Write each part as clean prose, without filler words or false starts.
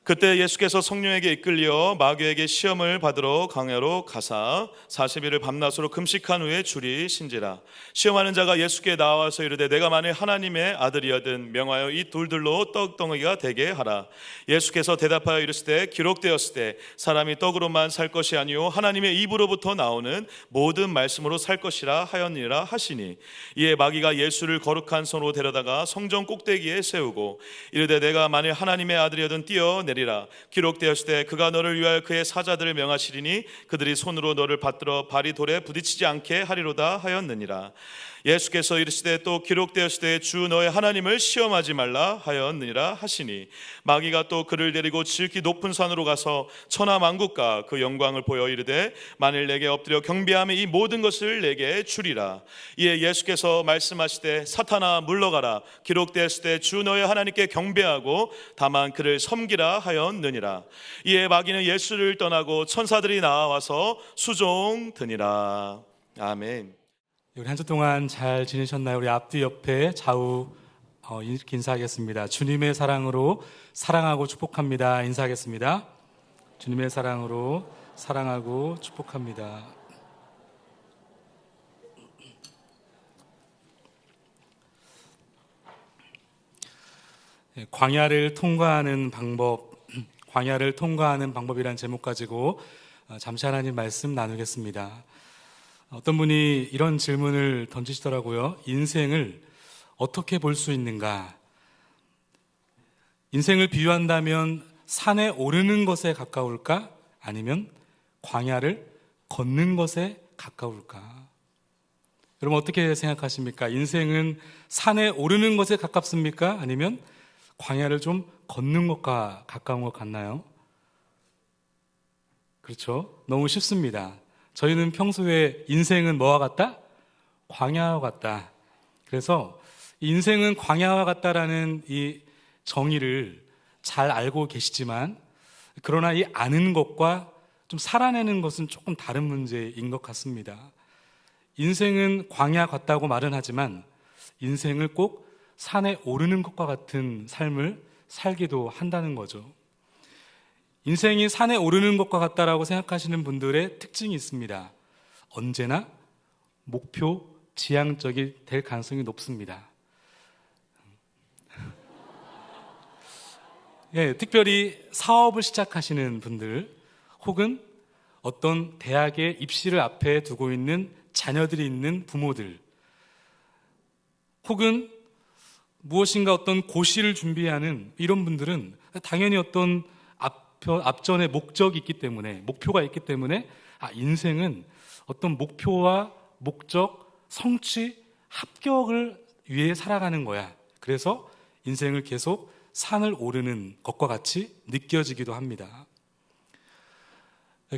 그때 예수께서 성령에게 이끌려 마귀에게 시험을 받으러 광야로 가사 40일을 밤낮으로 금식한 후에 줄이 신지라. 시험하는 자가 예수께 나와서 이르되 내가 만일 하나님의 아들이여든 명하여 이 돌들로 떡덩이가 되게 하라. 예수께서 대답하여 이르시되 기록되었을 때 사람이 떡으로만 살 것이 아니요 하나님의 입으로부터 나오는 모든 말씀으로 살 것이라 하였느니라 하시니, 이에 마귀가 예수를 거룩한 성으로 데려다가 성전 꼭대기에 세우고 이르되 내가 만일 하나님의 아들이여든 뛰어내리라. 기록되었을 때 그가 너를 위하여 그의 사자들을 명하시리니 그들이 손으로 너를 받들어 발이 돌에 부딪히지 않게 하리로다 하였느니라. 예수께서 이르시되 또 기록되었을 때 주 너의 하나님을 시험하지 말라 하였느니라 하시니, 마귀가 또 그를 데리고 지극히 높은 산으로 가서 천하 만국과 그 영광을 보여 이르되 만일 내게 엎드려 경배하면 이 모든 것을 내게 주리라. 이에 예수께서 말씀하시되 사탄아 물러가라. 기록되었을 때 주 너의 하나님께 경배하고 다만 그를 섬기라 하였느니라. 이에 마귀는 예수를 떠나고 천사들이 나와서 수종드니라. 아멘. 우리 한 주 동안 잘 지내셨나요? 우리 앞뒤 옆에 좌우 이렇게 인사하겠습니다. 주님의 사랑으로 사랑하고 축복합니다. 인사하겠습니다. 주님의 사랑으로 사랑하고 축복합니다. 광야를 통과하는 방법, 광야를 통과하는 방법이라는 제목 가지고 잠시 하나님 말씀 나누겠습니다. 어떤 분이 이런 질문을 던지시더라고요. 인생을 어떻게 볼 수 있는가? 인생을 비유한다면 산에 오르는 것에 가까울까? 아니면 광야를 걷는 것에 가까울까? 여러분 어떻게 생각하십니까? 인생은 산에 오르는 것에 가깝습니까? 아니면 광야를 좀 걷는 것과 가까운 것 같나요? 그렇죠? 너무 쉽습니다. 저희는 평소에 인생은 뭐와 같다? 광야와 같다. 그래서 인생은 광야와 같다라는 이 정의를 잘 알고 계시지만, 그러나 이 아는 것과 좀 살아내는 것은 조금 다른 문제인 것 같습니다. 인생은 광야 같다고 말은 하지만 인생을 꼭 산에 오르는 것과 같은 삶을 살기도 한다는 거죠. 인생이 산에 오르는 것과 같다라고 생각하시는 분들의 특징이 있습니다. 언제나 목표 지향적이 될 가능성이 높습니다. 특별히 사업을 시작하시는 분들, 혹은 어떤 대학에 입시를 앞에 두고 있는 자녀들이 있는 부모들, 혹은 무엇인가 어떤 고시를 준비하는 이런 분들은 당연히 어떤 앞전에 목적이 있기 때문에, 목표가 있기 때문에 인생은 어떤 목표와 목적, 성취, 합격을 위해 살아가는 거야. 그래서 인생을 계속 산을 오르는 것과 같이 느껴지기도 합니다.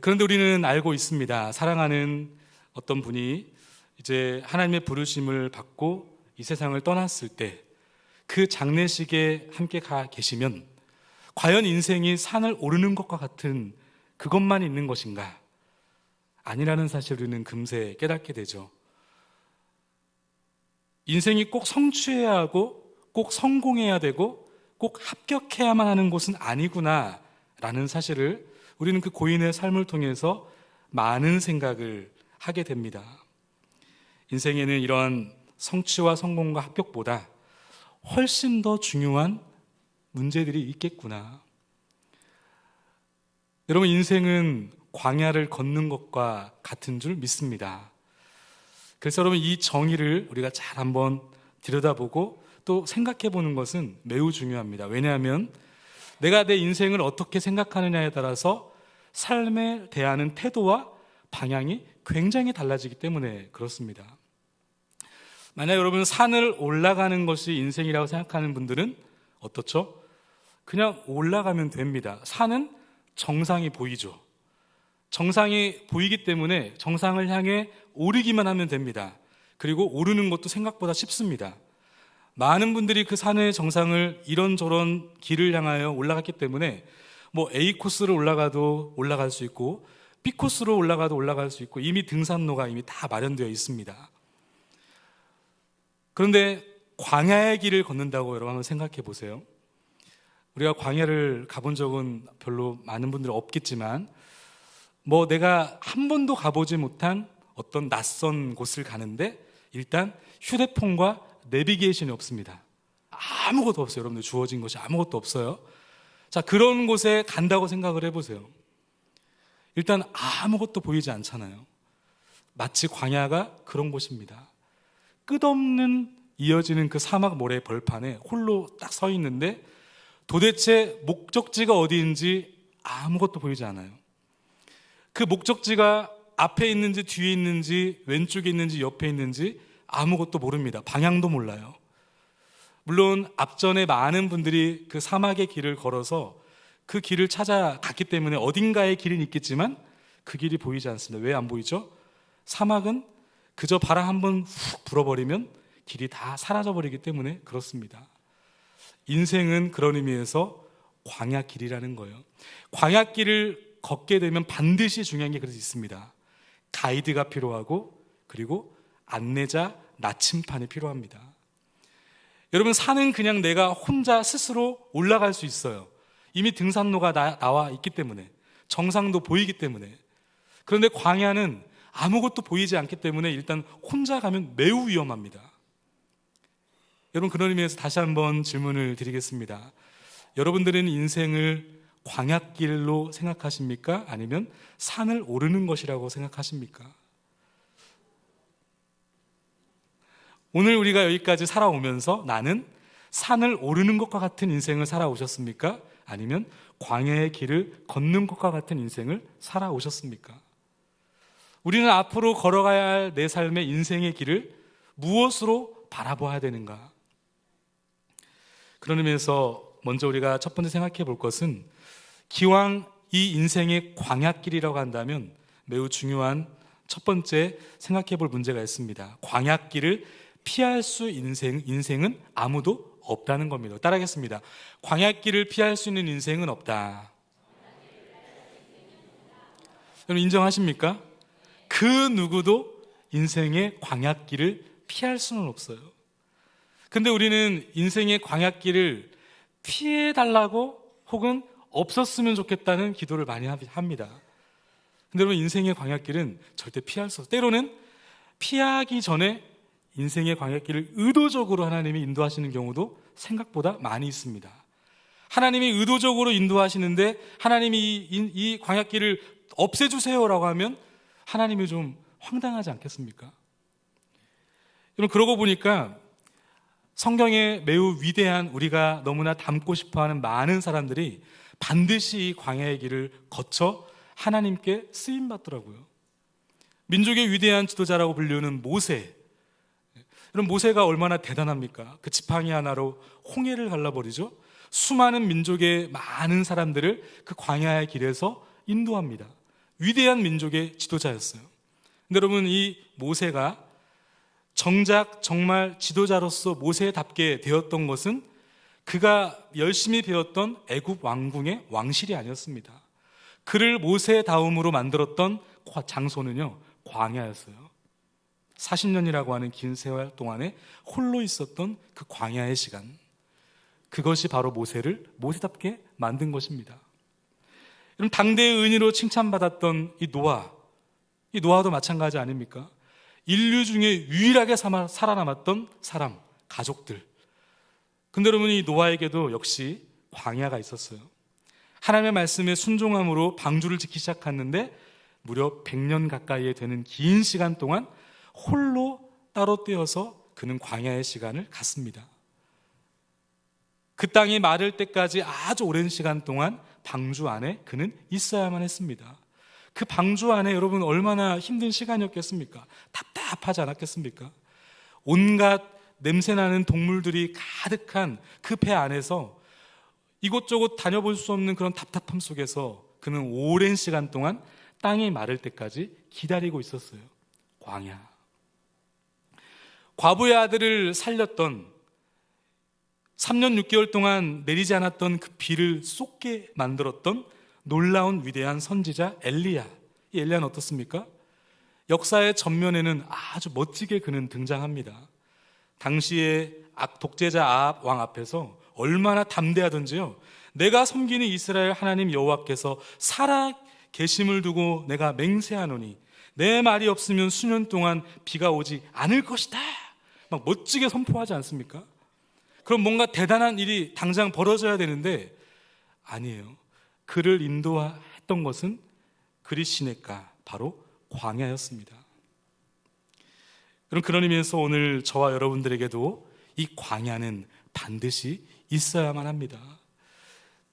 그런데 우리는 알고 있습니다. 사랑하는 어떤 분이 이제 하나님의 부르심을 받고 이 세상을 떠났을 때 그 장례식에 함께 가 계시면 과연 인생이 산을 오르는 것과 같은 그것만 있는 것인가? 아니라는 사실을 우리는 금세 깨닫게 되죠. 인생이 꼭 성취해야 하고 꼭 성공해야 되고 꼭 합격해야만 하는 곳은 아니구나 라는 사실을 우리는 그 고인의 삶을 통해서 많은 생각을 하게 됩니다. 인생에는 이런 성취와 성공과 합격보다 훨씬 더 중요한 문제들이 있겠구나. 여러분, 인생은 광야를 걷는 것과 같은 줄 믿습니다. 그래서 여러분, 이 정의를 우리가 잘 한번 들여다보고 또 생각해 보는 것은 매우 중요합니다. 왜냐하면 내가 내 인생을 어떻게 생각하느냐에 따라서 삶에 대하는 태도와 방향이 굉장히 달라지기 때문에 그렇습니다. 만약 여러분 산을 올라가는 것이 인생이라고 생각하는 분들은 어떻죠? 그냥 올라가면 됩니다. 산은 정상이 보이죠. 정상이 보이기 때문에 정상을 향해 오르기만 하면 됩니다. 그리고 오르는 것도 생각보다 쉽습니다. 많은 분들이 그 산의 정상을 이런저런 길을 향하여 올라갔기 때문에 A 코스로 올라가도 올라갈 수 있고 B 코스로 올라가도 올라갈 수 있고 이미 등산로가 이미 다 마련되어 있습니다. 그런데 광야의 길을 걷는다고 여러분 한번 생각해 보세요. 우리가 광야를 가본 적은 별로 많은 분들이 없겠지만 내가 한 번도 가보지 못한 어떤 낯선 곳을 가는데 일단 휴대폰과 내비게이션이 없습니다. 아무것도 없어요. 여러분들 주어진 것이 아무것도 없어요. 자, 그런 곳에 간다고 생각을 해보세요. 일단 아무것도 보이지 않잖아요. 마치 광야가 그런 곳입니다. 끝없는 이어지는 그 사막 모래 벌판에 홀로 딱 서 있는데 도대체 목적지가 어디인지 아무것도 보이지 않아요. 그 목적지가 앞에 있는지 뒤에 있는지 왼쪽에 있는지 옆에 있는지 아무것도 모릅니다. 방향도 몰라요. 물론 앞전에 많은 분들이 그 사막의 길을 걸어서 그 길을 찾아갔기 때문에 어딘가에 길은 있겠지만 그 길이 보이지 않습니다. 왜 안 보이죠? 사막은 그저 바람 한번 훅 불어버리면 길이 다 사라져버리기 때문에 그렇습니다. 인생은 그런 의미에서 광야길이라는 거예요. 광야길을 걷게 되면 반드시 중요한 게 그래서 있습니다. 가이드가 필요하고 그리고 안내자, 나침판이 필요합니다. 여러분, 산은 그냥 내가 혼자 스스로 올라갈 수 있어요. 이미 등산로가 나와 있기 때문에, 정상도 보이기 때문에. 그런데 광야는 아무것도 보이지 않기 때문에 일단 혼자 가면 매우 위험합니다. 여러분, 그런 의미에서 다시 한번 질문을 드리겠습니다. 여러분들은 인생을 광야길로 생각하십니까? 아니면 산을 오르는 것이라고 생각하십니까? 오늘 우리가 여기까지 살아오면서 나는 산을 오르는 것과 같은 인생을 살아오셨습니까? 아니면 광야의 길을 걷는 것과 같은 인생을 살아오셨습니까? 우리는 앞으로 걸어가야 할 내 삶의 인생의 길을 무엇으로 바라봐야 되는가? 그런 의미에서 먼저 우리가 첫 번째 생각해 볼 것은 기왕 이 인생의 광야길이라고 한다면 매우 중요한 첫 번째 생각해 볼 문제가 있습니다. 광야길을 피할 수 인생은 아무도 없다는 겁니다. 따라하겠습니다. 광야길을 피할 수 있는 인생은 없다. 여러분 인정하십니까? 그 누구도 인생의 광야길을 피할 수는 없어요. 근데 우리는 인생의 광야길을 피해달라고 혹은 없었으면 좋겠다는 기도를 많이 합니다. 근데 여러분 인생의 광야길은 절대 피할 수 없어요. 때로는 피하기 전에 인생의 광야길을 의도적으로 하나님이 인도하시는 경우도 생각보다 많이 있습니다. 하나님이 의도적으로 인도하시는데 하나님이 이 광야길을 없애주세요라고 하면 하나님이 좀 황당하지 않겠습니까? 여러분 그러고 보니까 성경에 매우 위대한 우리가 너무나 닮고 싶어하는 많은 사람들이 반드시 이 광야의 길을 거쳐 하나님께 쓰임받더라고요. 민족의 위대한 지도자라고 불리는 모세. 여러분 모세가 얼마나 대단합니까? 그 지팡이 하나로 홍해를 갈라버리죠. 수많은 민족의 많은 사람들을 그 광야의 길에서 인도합니다. 위대한 민족의 지도자였어요. 근데 여러분 이 모세가 정작 정말 지도자로서 모세답게 되었던 것은 그가 열심히 배웠던 애굽 왕궁의 왕실이 아니었습니다. 그를 모세다움으로 만들었던 장소는요 광야였어요. 40년이라고 하는 긴 세월 동안에 홀로 있었던 그 광야의 시간, 그것이 바로 모세를 모세답게 만든 것입니다. 여러분 당대의 은인으로 칭찬받았던 이 노아도 마찬가지 아닙니까? 인류 중에 유일하게 살아남았던 사람, 가족들. 근데 여러분 이 노아에게도 역시 광야가 있었어요. 하나님의 말씀에 순종함으로 방주를 짓기 시작했는데 무려 100년 가까이 되는 긴 시간 동안 홀로 따로 떼어서 그는 광야의 시간을 갖습니다. 그 땅이 마를 때까지 아주 오랜 시간 동안 방주 안에 그는 있어야만 했습니다. 그 방주 안에 여러분 얼마나 힘든 시간이었겠습니까? 답답하지 않았겠습니까? 온갖 냄새나는 동물들이 가득한 그 배 안에서 이곳저곳 다녀볼 수 없는 그런 답답함 속에서 그는 오랜 시간 동안 땅이 마를 때까지 기다리고 있었어요. 광야. 과부의 아들을 살렸던 3년 6개월 동안 내리지 않았던 그 비를 쏟게 만들었던 놀라운 위대한 선지자 엘리야. 이 엘리야는 어떻습니까? 역사의 전면에는 아주 멋지게 그는 등장합니다. 당시에 독재자 아합 왕 앞에서 얼마나 담대하던지요. 내가 섬기는 이스라엘 하나님 여호와께서 살아 계심을 두고 내가 맹세하노니 내 말이 없으면 수년 동안 비가 오지 않을 것이다. 막 멋지게 선포하지 않습니까? 그럼 뭔가 대단한 일이 당장 벌어져야 되는데 아니에요. 그를 인도했던 것은 그리 시냇가, 바로 광야였습니다. 그런 의미에서 오늘 저와 여러분들에게도 이 광야는 반드시 있어야만 합니다.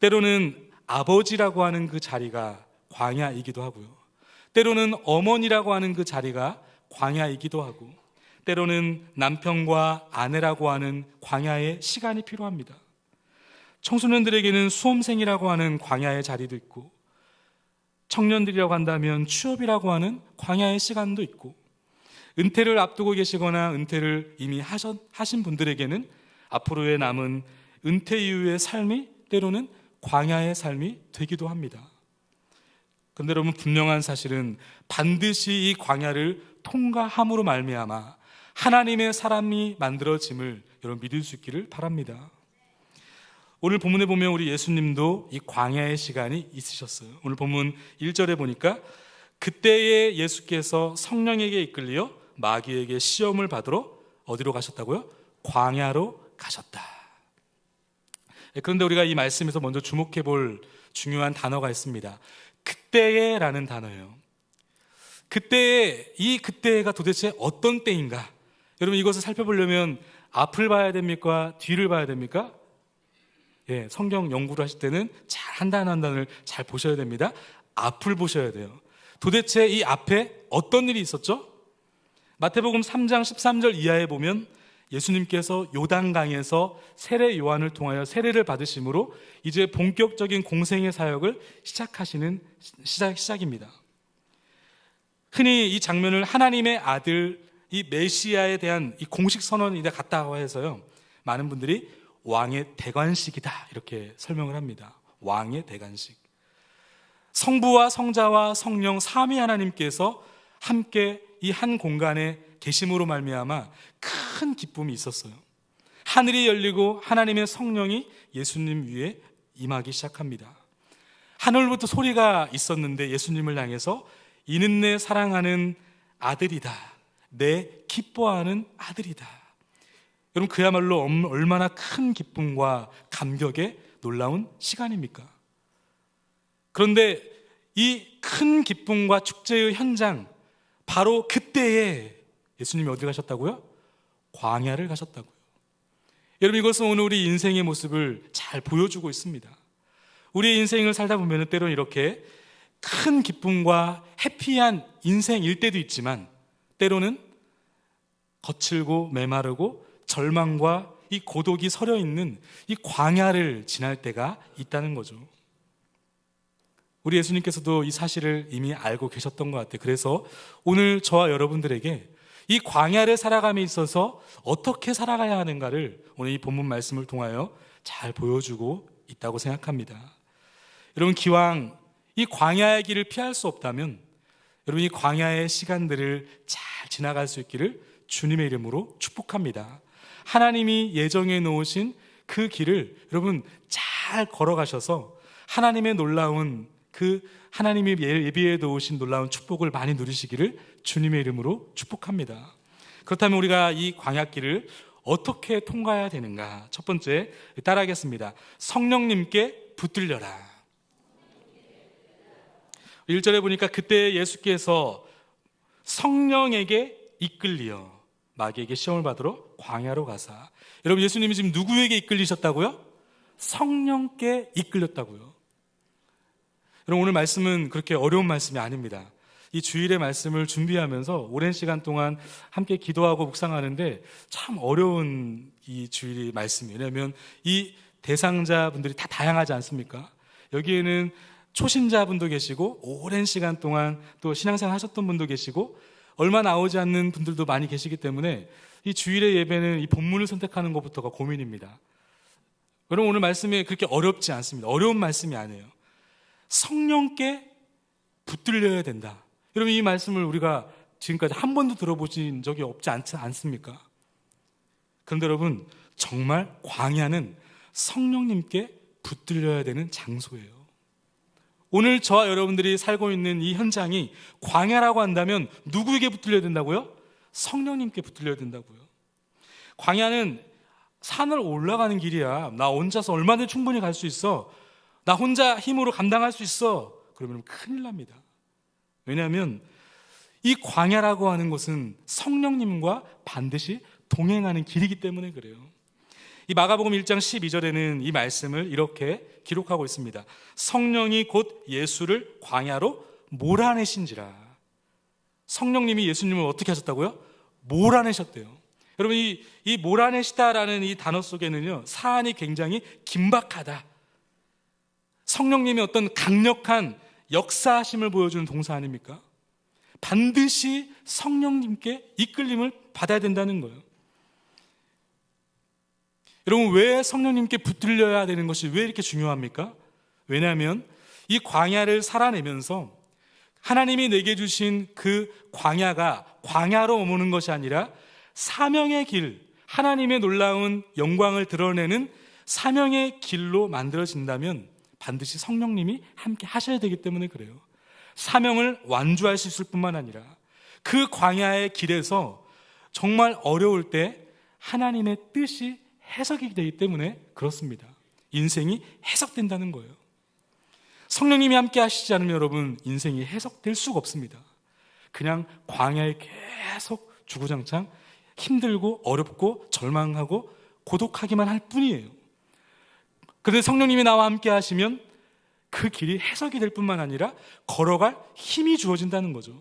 때로는 아버지라고 하는 그 자리가 광야이기도 하고요. 때로는 어머니라고 하는 그 자리가 광야이기도 하고, 때로는 남편과 아내라고 하는 광야의 시간이 필요합니다. 청소년들에게는 수험생이라고 하는 광야의 자리도 있고, 청년들이라고 한다면 취업이라고 하는 광야의 시간도 있고, 은퇴를 앞두고 계시거나 은퇴를 이미 하신 분들에게는 앞으로의 남은 은퇴 이후의 삶이 때로는 광야의 삶이 되기도 합니다. 그런데 여러분, 분명한 사실은 반드시 이 광야를 통과함으로 말미암아 하나님의 사람이 만들어짐을 여러분 믿을 수 있기를 바랍니다. 오늘 본문에 보면 우리 예수님도 이 광야의 시간이 있으셨어요. 오늘 본문 1절에 보니까 그때에 예수께서 성령에게 이끌려 마귀에게 시험을 받으러 어디로 가셨다고요? 광야로 가셨다. 그런데 우리가 이 말씀에서 먼저 주목해 볼 중요한 단어가 있습니다. 그때에 라는 단어예요. 그때에, 이 그때가 도대체 어떤 때인가? 여러분, 이것을 살펴보려면 앞을 봐야 됩니까? 뒤를 봐야 됩니까? 예, 성경 연구를 하실 때는 잘 한 단 한 단을 잘 보셔야 됩니다. 앞을 보셔야 돼요. 도대체 이 앞에 어떤 일이 있었죠? 마태복음 3장 13절 이하에 보면 예수님께서 요단강에서 세례 요한을 통하여 세례를 받으심으로 이제 본격적인 공생의 사역을 시작하시는 시작입니다. 흔히 이 장면을 하나님의 아들, 이 메시아에 대한 이 공식 선언이다 같다고 해서요, 많은 분들이 왕의 대관식이다 이렇게 설명을 합니다. 왕의 대관식. 성부와 성자와 성령 삼위 하나님께서 함께 이 한 공간에 계심으로 말미암아 큰 기쁨이 있었어요. 하늘이 열리고 하나님의 성령이 예수님 위에 임하기 시작합니다. 하늘부터 소리가 있었는데 예수님을 향해서 이는 내 사랑하는 아들이다, 내 기뻐하는 아들이다. 여러분, 그야말로 얼마나 큰 기쁨과 감격의 놀라운 시간입니까? 그런데 이 큰 기쁨과 축제의 현장, 바로 그때에 예수님이 어디 가셨다고요? 광야를 가셨다고요. 여러분, 이것은 오늘 우리 인생의 모습을 잘 보여주고 있습니다. 우리의 인생을 살다 보면 때로는 이렇게 큰 기쁨과 해피한 인생일 때도 있지만 때로는 거칠고 메마르고 절망과 이 고독이 서려 있는 이 광야를 지날 때가 있다는 거죠. 우리 예수님께서도 이 사실을 이미 알고 계셨던 것 같아요. 그래서 오늘 저와 여러분들에게 이 광야를 살아감에 있어서 어떻게 살아가야 하는가를 오늘 이 본문 말씀을 통하여 잘 보여주고 있다고 생각합니다. 여러분, 기왕 이 광야의 길을 피할 수 없다면 여러분, 이 광야의 시간들을 잘 지나갈 수 있기를 주님의 이름으로 축복합니다. 하나님이 예정해 놓으신 그 길을 여러분 잘 걸어가셔서 하나님의 놀라운 그 하나님이 예비해 놓으신 놀라운 축복을 많이 누리시기를 주님의 이름으로 축복합니다. 그렇다면 우리가 이 광야길을 어떻게 통과해야 되는가? 첫 번째, 따라하겠습니다. 성령님께 붙들려라. 1절에 보니까 그때 예수께서 성령에게 이끌리어 마귀에게 시험을 받으러 광야로 가사. 여러분, 예수님이 지금 누구에게 이끌리셨다고요? 성령께 이끌렸다고요. 여러분, 오늘 말씀은 그렇게 어려운 말씀이 아닙니다. 이 주일의 말씀을 준비하면서 오랜 시간 동안 함께 기도하고 묵상하는데 참 어려운 이 주일의 말씀이에요. 왜냐하면 이 대상자분들이 다 다양하지 않습니까? 여기에는 초신자분도 계시고 오랜 시간 동안 또 신앙생활 하셨던 분도 계시고 얼마 나오지 않는 분들도 많이 계시기 때문에 이 주일의 예배는 이 본문을 선택하는 것부터가 고민입니다. 여러분, 오늘 말씀이 그렇게 어렵지 않습니다. 어려운 말씀이 아니에요. 성령께 붙들려야 된다. 여러분, 이 말씀을 우리가 지금까지 한 번도 들어보신 적이 없지 않습니까? 그런데 여러분, 정말 광야는 성령님께 붙들려야 되는 장소예요. 오늘 저와 여러분들이 살고 있는 이 현장이 광야라고 한다면 누구에게 붙들려야 된다고요? 성령님께 붙들려야 된다고요. 광야는 산을 올라가는 길이야. 나 혼자서 얼마든지 충분히 갈 수 있어. 나 혼자 힘으로 감당할 수 있어. 그러면 큰일 납니다. 왜냐하면 이 광야라고 하는 것은 성령님과 반드시 동행하는 길이기 때문에 그래요. 이 마가복음 1장 12절에는 이 말씀을 이렇게 기록하고 있습니다. 성령이 곧 예수를 광야로 몰아내신지라. 성령님이 예수님을 어떻게 하셨다고요? 몰아내셨대요. 여러분, 이 몰아내시다라는 이 단어 속에는요, 사안이 굉장히 긴박하다. 성령님의 어떤 강력한 역사하심을 보여주는 동사 아닙니까? 반드시 성령님께 이끌림을 받아야 된다는 거예요. 여러분, 왜 성령님께 붙들려야 되는 것이 왜 이렇게 중요합니까? 왜냐하면 이 광야를 살아내면서 하나님이 내게 주신 그 광야가 광야로 머무는 것이 아니라 사명의 길, 하나님의 놀라운 영광을 드러내는 사명의 길로 만들어진다면 반드시 성령님이 함께 하셔야 되기 때문에 그래요. 사명을 완주할 수 있을 뿐만 아니라 그 광야의 길에서 정말 어려울 때 하나님의 뜻이 해석이 되기 때문에 그렇습니다. 인생이 해석된다는 거예요. 성령님이 함께 하시지 않으면 여러분, 인생이 해석될 수가 없습니다. 그냥 광야에 계속 주구장창 힘들고 어렵고 절망하고 고독하기만 할 뿐이에요. 그런데 성령님이 나와 함께 하시면 그 길이 해석이 될 뿐만 아니라 걸어갈 힘이 주어진다는 거죠.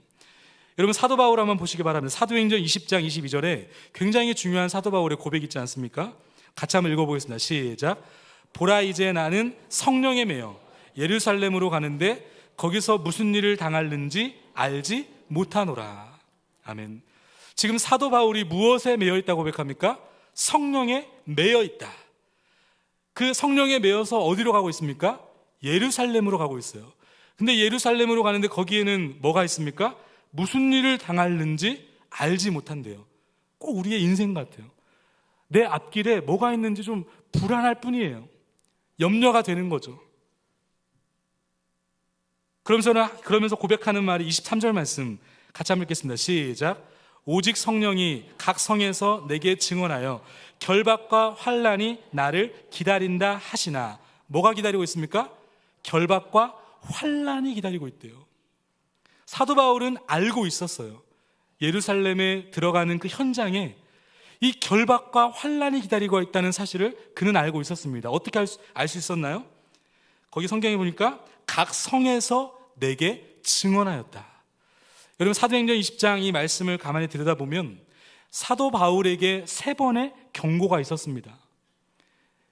여러분, 사도 바울 한번 보시기 바랍니다. 사도행전 20장 22절에 굉장히 중요한 사도 바울의 고백이 있지 않습니까? 같이 한번 읽어보겠습니다. 시작. 보라, 이제 나는 성령에 매여 예루살렘으로 가는데 거기서 무슨 일을 당할는지 알지 못하노라. 아멘. 지금 사도 바울이 무엇에 매여 있다고 고백합니까? 성령에 매여 있다. 그 성령에 매여서 어디로 가고 있습니까? 예루살렘으로 가고 있어요. 근데 예루살렘으로 가는데 거기에는 뭐가 있습니까? 무슨 일을 당할는지 알지 못한대요. 꼭 우리의 인생 같아요. 내 앞길에 뭐가 있는지 좀 불안할 뿐이에요. 염려가 되는 거죠. 그러면서 고백하는 말이 23절 말씀 같이 한번 읽겠습니다. 시작. 오직 성령이 각 성에서 내게 증언하여 결박과 환난이 나를 기다린다 하시나. 뭐가 기다리고 있습니까? 결박과 환난이 기다리고 있대요. 사도 바울은 알고 있었어요. 예루살렘에 들어가는 그 현장에 이 결박과 환난이 기다리고 있다는 사실을 그는 알고 있었습니다. 어떻게 알 수 있었나요? 거기 성경에 보니까 각 성에서 내게 증언하였다. 여러분, 사도행전 20장 이 말씀을 가만히 들여다보면 사도 바울에게 3번의 경고가 있었습니다.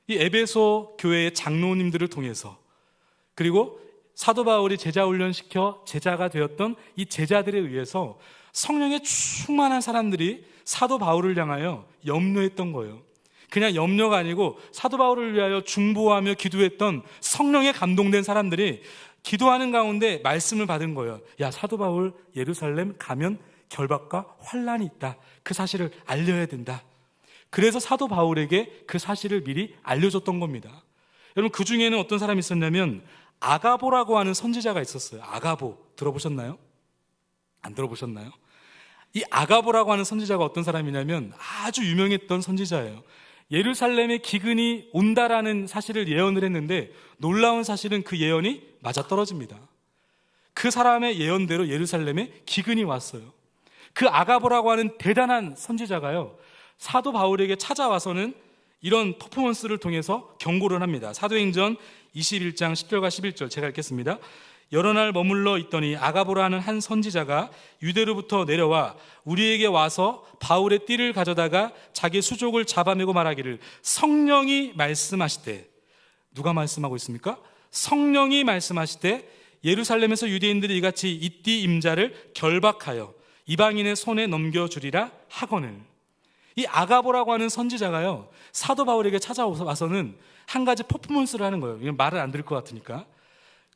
이 에베소 교회의 장로님들을 통해서, 그리고 사도 바울이 제자 훈련시켜 제자가 되었던 이 제자들에 의해서 성령에 충만한 사람들이 사도 바울을 향하여 염려했던 거예요. 그냥 염려가 아니고 사도 바울을 위하여 중보하며 기도했던 성령에 감동된 사람들이 기도하는 가운데 말씀을 받은 거예요. 야, 사도 바울 예루살렘 가면 결박과 환난이 있다. 그 사실을 알려야 된다. 그래서 사도 바울에게 그 사실을 미리 알려줬던 겁니다. 여러분, 그 중에는 어떤 사람이 있었냐면 아가보라고 하는 선지자가 있었어요. 아가보 들어보셨나요? 안 들어보셨나요? 이 아가보라고 하는 선지자가 어떤 사람이냐면 아주 유명했던 선지자예요. 예루살렘에 기근이 온다라는 사실을 예언을 했는데 놀라운 사실은 그 예언이 맞아떨어집니다. 그 사람의 예언대로 예루살렘에 기근이 왔어요. 그 아가보라고 하는 대단한 선지자가요, 사도 바울에게 찾아와서는 이런 퍼포먼스를 통해서 경고를 합니다. 사도행전 21장 10절과 11절 제가 읽겠습니다. 여러 날 머물러 있더니 아가보라는 한 선지자가 유대로부터 내려와 우리에게 와서 바울의 띠를 가져다가 자기 수족을 잡아매고 말하기를 성령이 말씀하시되. 누가 말씀하고 있습니까? 성령이 말씀하시되 예루살렘에서 유대인들이 이같이 이 띠 임자를 결박하여 이방인의 손에 넘겨주리라 하거늘. 이 아가보라고 하는 선지자가요, 사도 바울에게 찾아와서는 한 가지 퍼포먼스를 하는 거예요. 말을 안 들을 것 같으니까.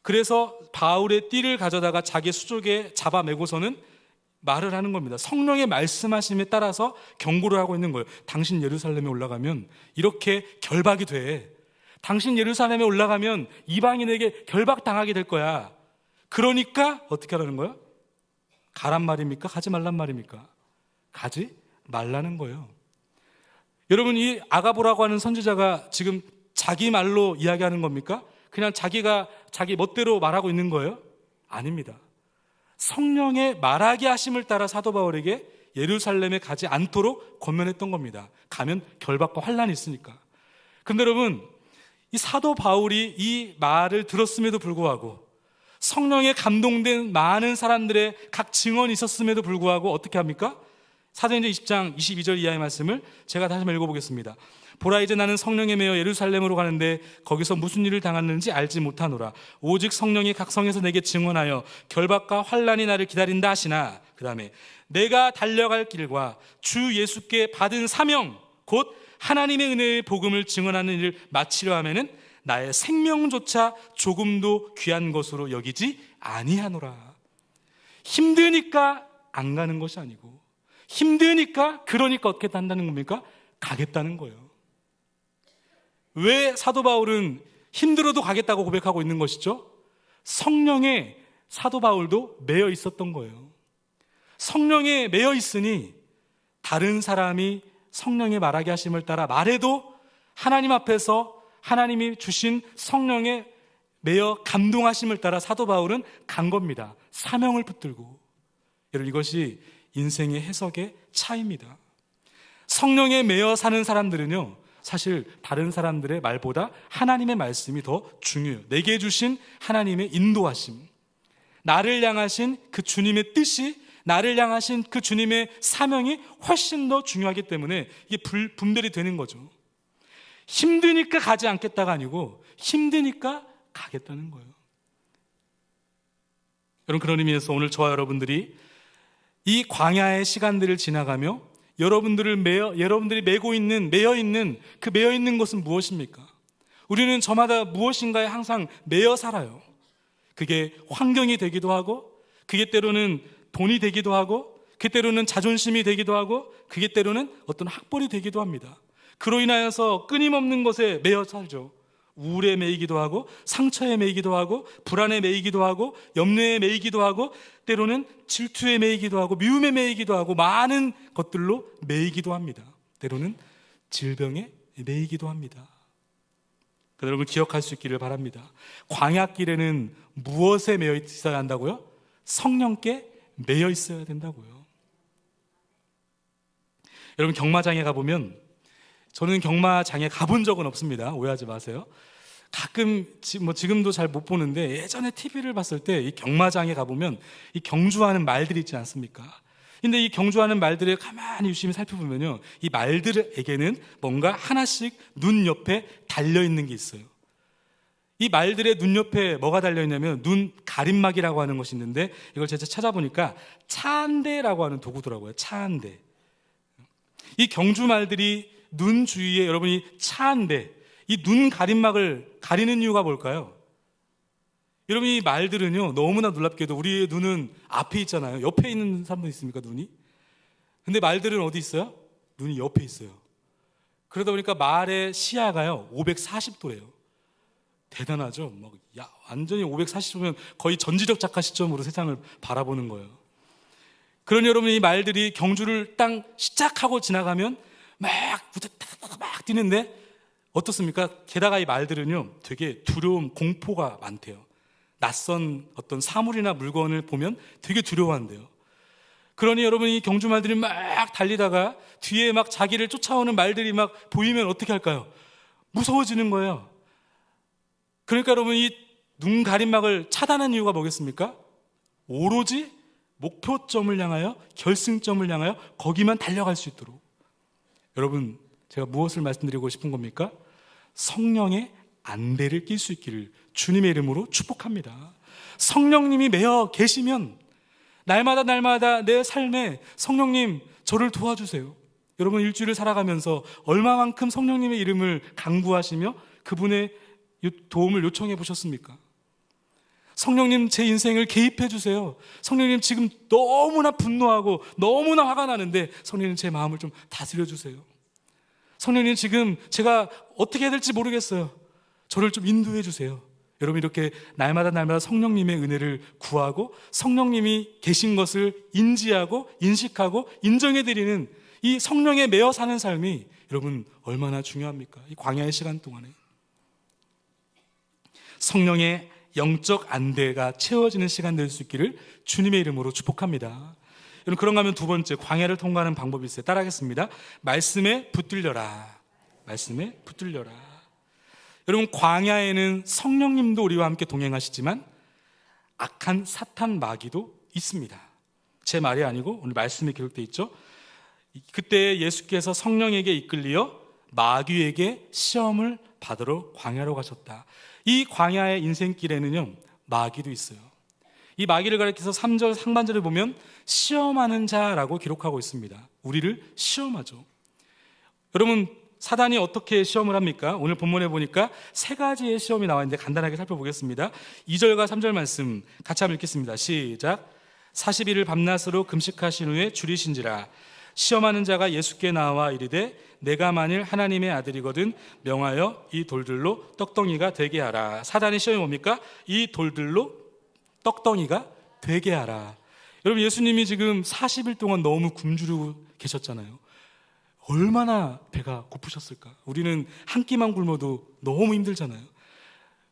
그래서 바울의 띠를 가져다가 자기 수족에 잡아매고서는 말을 하는 겁니다. 성령의 말씀하심에 따라서 경고를 하고 있는 거예요. 당신 예루살렘에 올라가면 이렇게 결박이 돼. 당신 예루살렘에 올라가면 이방인에게 결박당하게 될 거야. 그러니까 어떻게 하라는 거야? 가란 말입니까? 가지 말란 말입니까? 가지 말라는 거예요. 여러분, 이 아가보라고 하는 선지자가 지금 자기 말로 이야기하는 겁니까? 그냥 자기가 자기 멋대로 말하고 있는 거예요? 아닙니다. 성령의 말하게 하심을 따라 사도 바울에게 예루살렘에 가지 않도록 권면했던 겁니다. 가면 결박과 환란이 있으니까. 근데 여러분, 이 사도 바울이 이 말을 들었음에도 불구하고 성령에 감동된 많은 사람들의 각 증언이 있었음에도 불구하고 어떻게 합니까? 사도행전 20장 22절 이하의 말씀을 제가 다시 한번 읽어보겠습니다. 보라, 이제 나는 성령에 매여 예루살렘으로 가는데 거기서 무슨 일을 당하는지 알지 못하노라. 오직 성령이 각 성에서 내게 증언하여 결박과 환란이 나를 기다린다 하시나, 그 다음에 내가 달려갈 길과 주 예수께 받은 사명 곧 하나님의 은혜의 복음을 증언하는 일을 마치려 하면은 나의 생명조차 조금도 귀한 것으로 여기지 아니하노라. 힘드니까 안 가는 것이 아니고, 힘드니까 그러니까 어떻게 한다는 겁니까? 가겠다는 거예요. 왜 사도 바울은 힘들어도 가겠다고 고백하고 있는 것이죠? 성령에 사도 바울도 매여 있었던 거예요. 성령에 매여 있으니 다른 사람이 성령의 말하게 하심을 따라 말해도 하나님 앞에서 하나님이 주신 성령에 매여 감동하심을 따라 사도 바울은 간 겁니다. 사명을 붙들고. 여러분, 이것이 인생의 해석의 차이입니다. 성령에 매여 사는 사람들은요, 사실 다른 사람들의 말보다 하나님의 말씀이 더 중요해요. 내게 주신 하나님의 인도하심, 나를 향하신 그 주님의 뜻이, 나를 향하신 그 주님의 사명이 훨씬 더 중요하기 때문에 이게 분별이 되는 거죠. 힘드니까 가지 않겠다가 아니고 힘드니까 가겠다는 거예요. 여러분, 그런 의미에서 오늘 저와 여러분들이 이 광야의 시간들을 지나가며 여러분들이 매여 있는 것은 무엇입니까? 우리는 저마다 무엇인가에 항상 매여 살아요. 그게 환경이 되기도 하고, 그게 때로는 돈이 되기도 하고, 그게 때로는 자존심이 되기도 하고, 그게 때로는 어떤 학벌이 되기도 합니다. 그로 인하여서 끊임없는 것에 매여 살죠. 우울에 매이기도 하고, 상처에 매이기도 하고, 불안에 매이기도 하고, 염려에 매이기도 하고, 때로는 질투에 매이기도 하고, 미움에 매이기도 하고, 많은 것들로 매이기도 합니다. 때로는 질병에 매이기도 합니다. 여러분, 기억할 수 있기를 바랍니다. 광야길에는 무엇에 매여 있어야 한다고요? 성령께 매여 있어야 된다고요. 여러분, 경마장에 가보면, 저는 경마장에 가본 적은 없습니다. 오해하지 마세요. 가끔 지금도 잘 못 보는데 예전에 TV를 봤을 때 이 경마장에 가보면 이 경주하는 말들이 있지 않습니까? 근데 이 경주하는 말들을 가만히 유심히 살펴보면요, 이 말들에게는 뭔가 하나씩 눈 옆에 달려있는 게 있어요. 이 말들의 눈 옆에 뭐가 달려있냐면 눈 가림막이라고 하는 것이 있는데, 이걸 제가 찾아보니까 차안대라고 하는 도구더라고요. 차안대. 이 경주 말들이 눈 주위에, 여러분이 차안대, 이 눈 가림막을 가리는 이유가 뭘까요? 여러분, 이 말들은요, 너무나 놀랍게도 우리의 눈은 앞에 있잖아요. 옆에 있는 사람도 있습니까, 눈이? 근데 말들은 어디 있어요? 눈이 옆에 있어요. 그러다 보니까 말의 시야가요 540도예요. 대단하죠? 완전히 540도면 거의 전지적 작가 시점으로 세상을 바라보는 거예요. 그러니 여러분, 이 말들이 경주를 딱 시작하고 지나가면 막 뛰는데 어떻습니까? 게다가 이 말들은요, 되게 두려움, 공포가 많대요. 낯선 어떤 사물이나 물건을 보면 되게 두려워한대요. 그러니 여러분, 이 경주 말들이 막 달리다가 뒤에 막 자기를 쫓아오는 말들이 막 보이면 어떻게 할까요? 무서워지는 거예요. 그러니까 여러분, 이 눈 가림막을 차단한 이유가 뭐겠습니까? 오로지 목표점을 향하여, 결승점을 향하여 거기만 달려갈 수 있도록. 여러분, 제가 무엇을 말씀드리고 싶은 겁니까? 성령의 안대를 낄 수 있기를 주님의 이름으로 축복합니다. 성령님이 매여 계시면 날마다 내 삶에 성령님, 저를 도와주세요. 여러분, 일주일을 살아가면서 얼마만큼 성령님의 이름을 간구하시며 그분의 도움을 요청해 보셨습니까? 성령님, 제 인생을 개입해 주세요. 성령님, 지금 너무나 분노하고 너무나 화가 나는데 성령님, 제 마음을 좀 다스려 주세요. 성령님, 지금 제가 어떻게 해야 될지 모르겠어요. 저를 좀 인도해 주세요. 여러분, 이렇게 날마다 성령님의 은혜를 구하고 성령님이 계신 것을 인지하고 인식하고 인정해 드리는 이 성령에 매여 사는 삶이 여러분 얼마나 중요합니까? 이 광야의 시간 동안에 성령의 영적 안대가 채워지는 시간 될 수 있기를 주님의 이름으로 축복합니다. 여러분, 그런가 하면 두 번째, 광야를 통과하는 방법이 있어요. 따라하겠습니다. 말씀에 붙들려라. 말씀에 붙들려라. 여러분, 광야에는 성령님도 우리와 함께 동행하시지만 악한 사탄 마귀도 있습니다. 제 말이 아니고 오늘 말씀에 기록되어 있죠. 그때 예수께서 성령에게 이끌리어 마귀에게 시험을 받으러 광야로 가셨다. 이 광야의 인생길에는요, 마귀도 있어요. 이 마귀를 가리켜서 3절 상반절을 보면 시험하는 자라고 기록하고 있습니다. 우리를 시험하죠. 여러분, 사단이 어떻게 시험을 합니까? 오늘 본문에 보니까 세 가지의 시험이 나와 있는데 간단하게 살펴보겠습니다. 2절과 3절 말씀 같이 한번 읽겠습니다. 시작. 40일을 밤낮으로 금식하신 후에 줄이신지라. 시험하는 자가 예수께 나와 이르되 내가 만일 하나님의 아들이거든 명하여 이 돌들로 떡덩이가 되게 하라. 사단의 시험이 뭡니까? 이 돌들로 떡덩이가 되게 하라. 여러분, 예수님이 지금 40일 동안 너무 굶주리고 계셨잖아요. 얼마나 배가 고프셨을까? 우리는 한 끼만 굶어도 너무 힘들잖아요.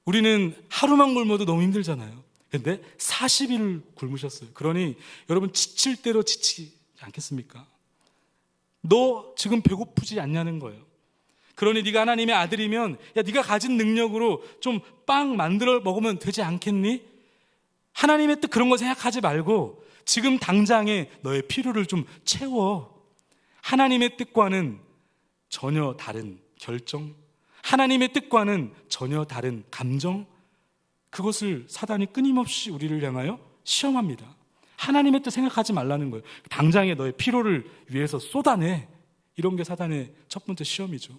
우리는 하루만 굶어도 너무 힘들잖아요. 근데 40일을 굶으셨어요. 그러니 여러분, 지칠 대로 지치지 않겠습니까? 너 지금 배고프지 않냐는 거예요. 그러니 네가 하나님의 아들이면 야, 네가 가진 능력으로 좀 빵 만들어 먹으면 되지 않겠니? 하나님의 뜻 그런 거 생각하지 말고 지금 당장에 너의 필요를 좀 채워. 하나님의 뜻과는 전혀 다른 결정, 하나님의 뜻과는 전혀 다른 감정, 그것을 사단이 끊임없이 우리를 향하여 시험합니다. 하나님의 뜻 생각하지 말라는 거예요. 당장에 너의 필요를 위해서 쏟아내. 이런 게 사단의 첫 번째 시험이죠.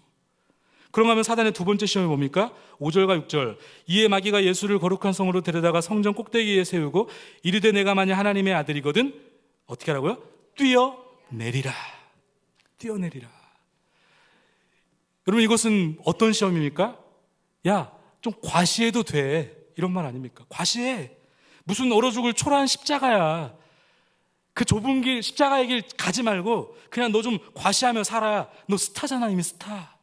그런가 하면 사단의 두 번째 시험이 뭡니까? 5절과 6절. 이에 마귀가 예수를 거룩한 성으로 데려다가 성전 꼭대기에 세우고 이르되 내가 만약 하나님의 아들이거든 어떻게 하라고요? 뛰어내리라. 뛰어내리라. 여러분, 이것은 어떤 시험입니까? 야, 좀 과시해도 돼. 이런 말 아닙니까? 과시해. 무슨 얼어 죽을 초라한 십자가야. 그 좁은 길, 십자가의 길 가지 말고 그냥 너 좀 과시하며 살아. 너 스타잖아, 이미 스타.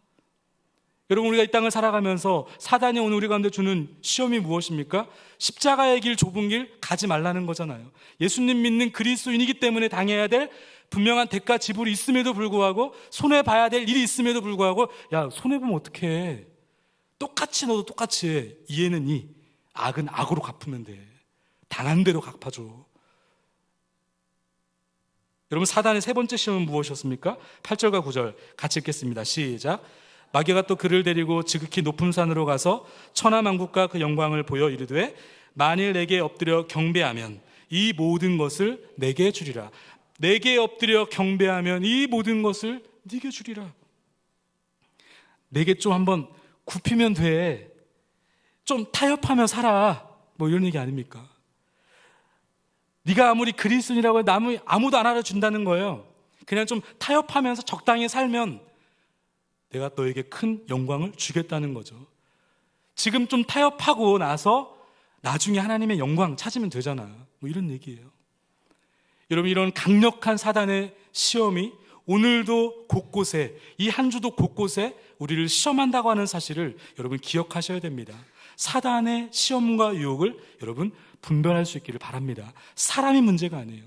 여러분, 우리가 이 땅을 살아가면서 사단이 오늘 우리 가운데 주는 시험이 무엇입니까? 십자가의 길, 좁은 길 가지 말라는 거잖아요. 예수님 믿는 그리스도인이기 때문에 당해야 될 분명한 대가 지불이 있음에도 불구하고, 손해봐야 될 일이 있음에도 불구하고, 야, 손해보면 어떡해. 똑같이 너도 똑같이 해. 이에는 이, 악은 악으로 갚으면 돼. 당한 대로 갚아줘. 여러분, 사단의 세 번째 시험은 무엇이었습니까? 8절과 9절 같이 읽겠습니다. 시작. 마귀가 또 그를 데리고 지극히 높은 산으로 가서 천하만국과 그 영광을 보여 이르되 만일 내게 엎드려 경배하면 이 모든 것을 내게 주리라. 내게 엎드려 경배하면 이 모든 것을 네게 주리라. 내게 좀 한번 굽히면 돼. 좀 타협하며 살아. 뭐 이런 얘기 아닙니까? 네가 아무리 그리스도인이라고 해도 아무도 안 알아준다는 거예요. 그냥 좀 타협하면서 적당히 살면 내가 너에게 큰 영광을 주겠다는 거죠. 지금 좀 타협하고 나서 나중에 하나님의 영광 찾으면 되잖아. 뭐 이런 얘기예요. 여러분, 이런 강력한 사단의 시험이 오늘도 곳곳에, 이 한 주도 곳곳에 우리를 시험한다고 하는 사실을 여러분 기억하셔야 됩니다. 사단의 시험과 유혹을 여러분 분별할 수 있기를 바랍니다. 사람이 문제가 아니에요.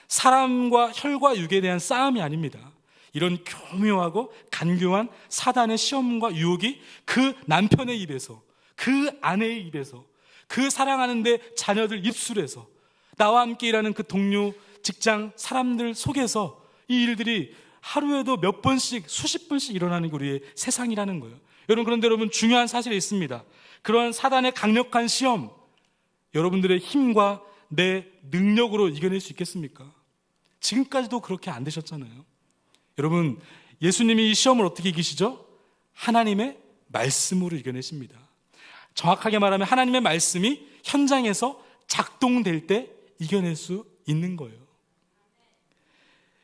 사람과 혈과 육에 대한 싸움이 아닙니다. 이런 교묘하고 간교한 사단의 시험과 유혹이 그 남편의 입에서, 그 아내의 입에서, 그 사랑하는데 자녀들 입술에서, 나와 함께 일하는 그 동료, 직장, 사람들 속에서 이 일들이 하루에도 몇 번씩, 수십 번씩 일어나는 게 우리의 세상이라는 거예요. 여러분, 그런데 여러분, 중요한 사실이 있습니다. 그런 사단의 강력한 시험, 여러분들의 힘과 내 능력으로 이겨낼 수 있겠습니까? 지금까지도 그렇게 안 되셨잖아요. 여러분, 예수님이 이 시험을 어떻게 이기시죠? 하나님의 말씀으로 이겨내십니다. 정확하게 말하면 하나님의 말씀이 현장에서 작동될 때 이겨낼 수 있는 거예요.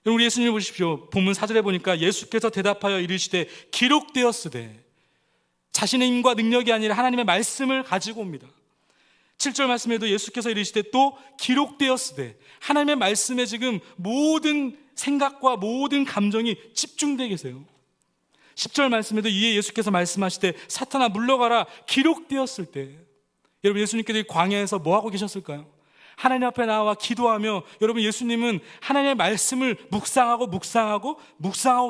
여러분, 우리 예수님 보십시오. 본문 4절에 보니까 예수께서 대답하여 이르시되 기록되었으되, 자신의 힘과 능력이 아니라 하나님의 말씀을 가지고 옵니다. 7절 말씀에도 예수께서 이르시되 또 기록되었으되, 하나님의 말씀에 지금 모든 생각과 모든 감정이 집중되어 계세요. 10절 말씀에도 이에 예수께서 말씀하시되 사탄아 물러가라 기록되었을 때, 여러분 예수님께서 광야에서 뭐 하고 계셨을까요? 하나님 앞에 나와 기도하며, 여러분 예수님은 하나님의 말씀을 묵상하고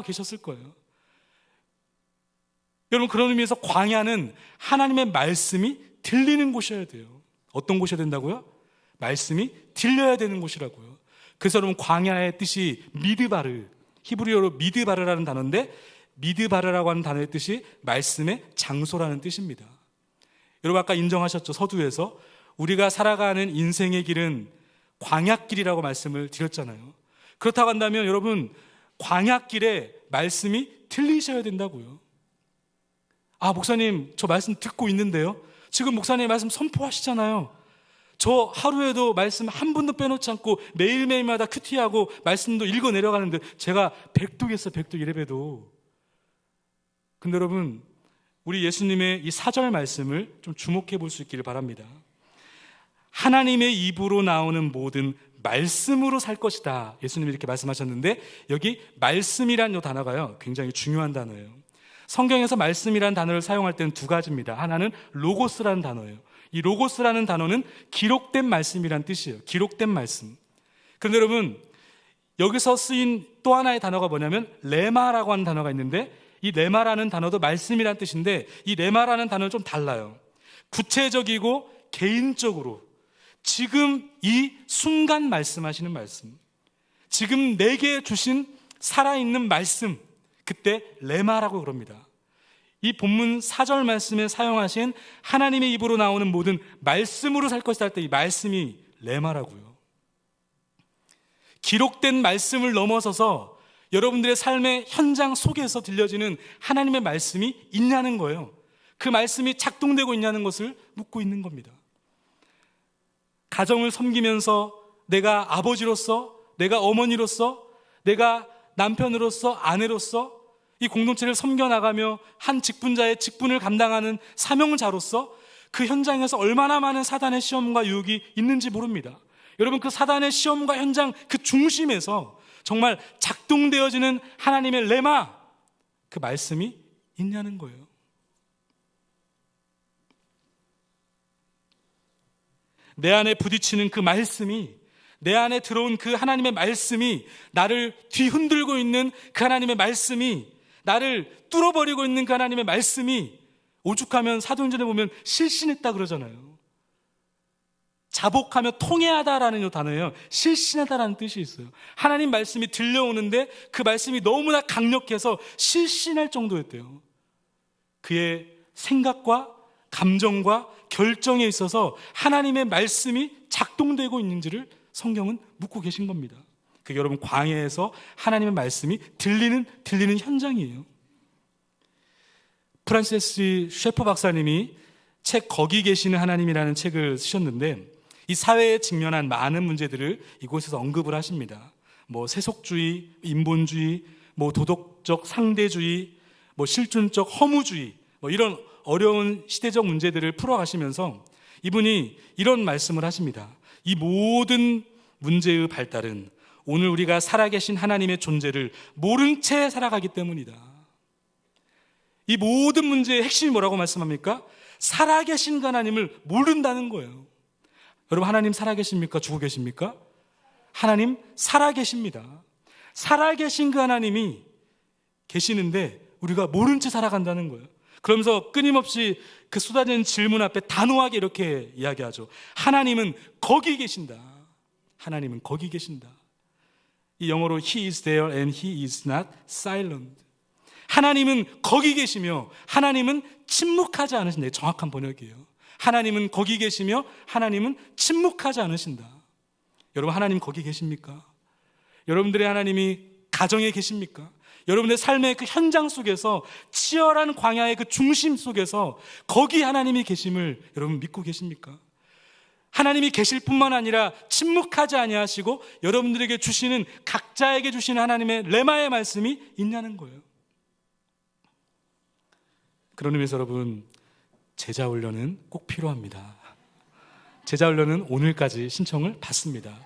계셨을 거예요. 여러분 그런 의미에서 광야는 하나님의 말씀이 들리는 곳이어야 돼요. 어떤 곳이어야 된다고요? 말씀이 들려야 되는 곳이라고요. 그래서 여러분 광야의 뜻이 미드바르, 히브리어로 미드바르라는 단어인데, 미드바르라고 하는 단어의 뜻이 말씀의 장소라는 뜻입니다. 여러분 아까 인정하셨죠? 서두에서 우리가 살아가는 인생의 길은 광야길이라고 말씀을 드렸잖아요. 그렇다고 한다면 여러분 광야길에 말씀이 들리셔야 된다고요. 아, 목사님 저 말씀 듣고 있는데요, 지금 목사님 말씀 선포하시잖아요. 저 하루에도 말씀 한 분도 빼놓지 않고 매일매일마다 큐티하고 말씀도 읽어 내려가는데 제가 백독했어요. 백독 이래봬도. 근데 여러분 우리 예수님의 이 4절 말씀을 좀 주목해 볼 수 있기를 바랍니다. 하나님의 입으로 나오는 모든 말씀으로 살 것이다, 예수님이 이렇게 말씀하셨는데, 여기 말씀이란 이 단어가요 굉장히 중요한 단어예요. 성경에서 말씀이라는 단어를 사용할 때는 두 가지입니다. 하나는 로고스라는 단어예요. 이 로고스라는 단어는 기록된 말씀이란 뜻이에요. 기록된 말씀. 그런데 여러분 여기서 쓰인 또 하나의 단어가 뭐냐면 레마라고 하는 단어가 있는데, 이 레마라는 단어도 말씀이란 뜻인데, 이 레마라는 단어는 좀 달라요. 구체적이고 개인적으로 지금 이 순간 말씀하시는 말씀, 지금 내게 주신 살아있는 말씀, 그때 레마라고 그럽니다. 이 본문 4절 말씀에 사용하신 하나님의 입으로 나오는 모든 말씀으로 살 것이다 할 때 이 말씀이 레마라고요. 기록된 말씀을 넘어서서 여러분들의 삶의 현장 속에서 들려지는 하나님의 말씀이 있냐는 거예요. 그 말씀이 작동되고 있냐는 것을 묻고 있는 겁니다. 가정을 섬기면서 내가 아버지로서, 내가 어머니로서, 내가 남편으로서, 아내로서 이 공동체를 섬겨나가며 한 직분자의 직분을 감당하는 사명자로서 그 현장에서 얼마나 많은 사단의 시험과 유혹이 있는지 모릅니다. 여러분 그 사단의 시험과 현장 그 중심에서 정말 작동되어지는 하나님의 레마, 그 말씀이 있냐는 거예요. 내 안에 부딪히는 그 말씀이, 내 안에 들어온 그 하나님의 말씀이, 나를 뒤흔들고 있는 그 하나님의 말씀이, 나를 뚫어버리고 있는 그 하나님의 말씀이, 오죽하면 사도행전에 보면 실신했다 그러잖아요. 자복하며 통회하다라는 이 단어예요. 실신하다라는 뜻이 있어요. 하나님 말씀이 들려오는데 그 말씀이 너무나 강력해서 실신할 정도였대요. 그의 생각과 감정과 결정에 있어서 하나님의 말씀이 작동되고 있는지를 성경은 묻고 계신 겁니다. 그게 여러분 광야에서 하나님의 말씀이 들리는 현장이에요. 프란시스 셰퍼 박사님이 책 거기 계시는 하나님이라는 책을 쓰셨는데, 이 사회에 직면한 많은 문제들을 이곳에서 언급을 하십니다. 뭐 세속주의, 인본주의, 뭐 도덕적 상대주의, 뭐 실존적 허무주의, 뭐 이런 어려운 시대적 문제들을 풀어가시면서 이분이 이런 말씀을 하십니다. 이 모든 문제의 발달은 오늘 우리가 살아계신 하나님의 존재를 모른 채 살아가기 때문이다. 이 모든 문제의 핵심이 뭐라고 말씀합니까? 살아계신 하나님을 모른다는 거예요. 여러분 하나님 살아계십니까? 죽어 계십니까? 하나님 살아계십니다. 살아계신 그 하나님이 계시는데 우리가 모른 채 살아간다는 거예요. 그러면서 끊임없이 그 쏟아지는 질문 앞에 단호하게 이렇게 이야기하죠. 하나님은 거기 계신다. 하나님은 거기 계신다. 이 영어로 He is there and He is not silent. 하나님은 거기 계시며 하나님은 침묵하지 않으신다. 정확한 번역이에요. 하나님은 거기 계시며 하나님은 침묵하지 않으신다. 여러분 하나님 거기 계십니까? 여러분들의 하나님이 가정에 계십니까? 여러분의 삶의 그 현장 속에서 치열한 광야의 그 중심 속에서 거기 하나님이 계심을 여러분 믿고 계십니까? 하나님이 계실 뿐만 아니라 침묵하지 아니하시고 여러분들에게 주시는, 각자에게 주시는 하나님의 레마의 말씀이 있냐는 거예요. 그런 의미에서 여러분, 제자 훈련은 꼭 필요합니다. 제자 훈련은 오늘까지 신청을 받습니다.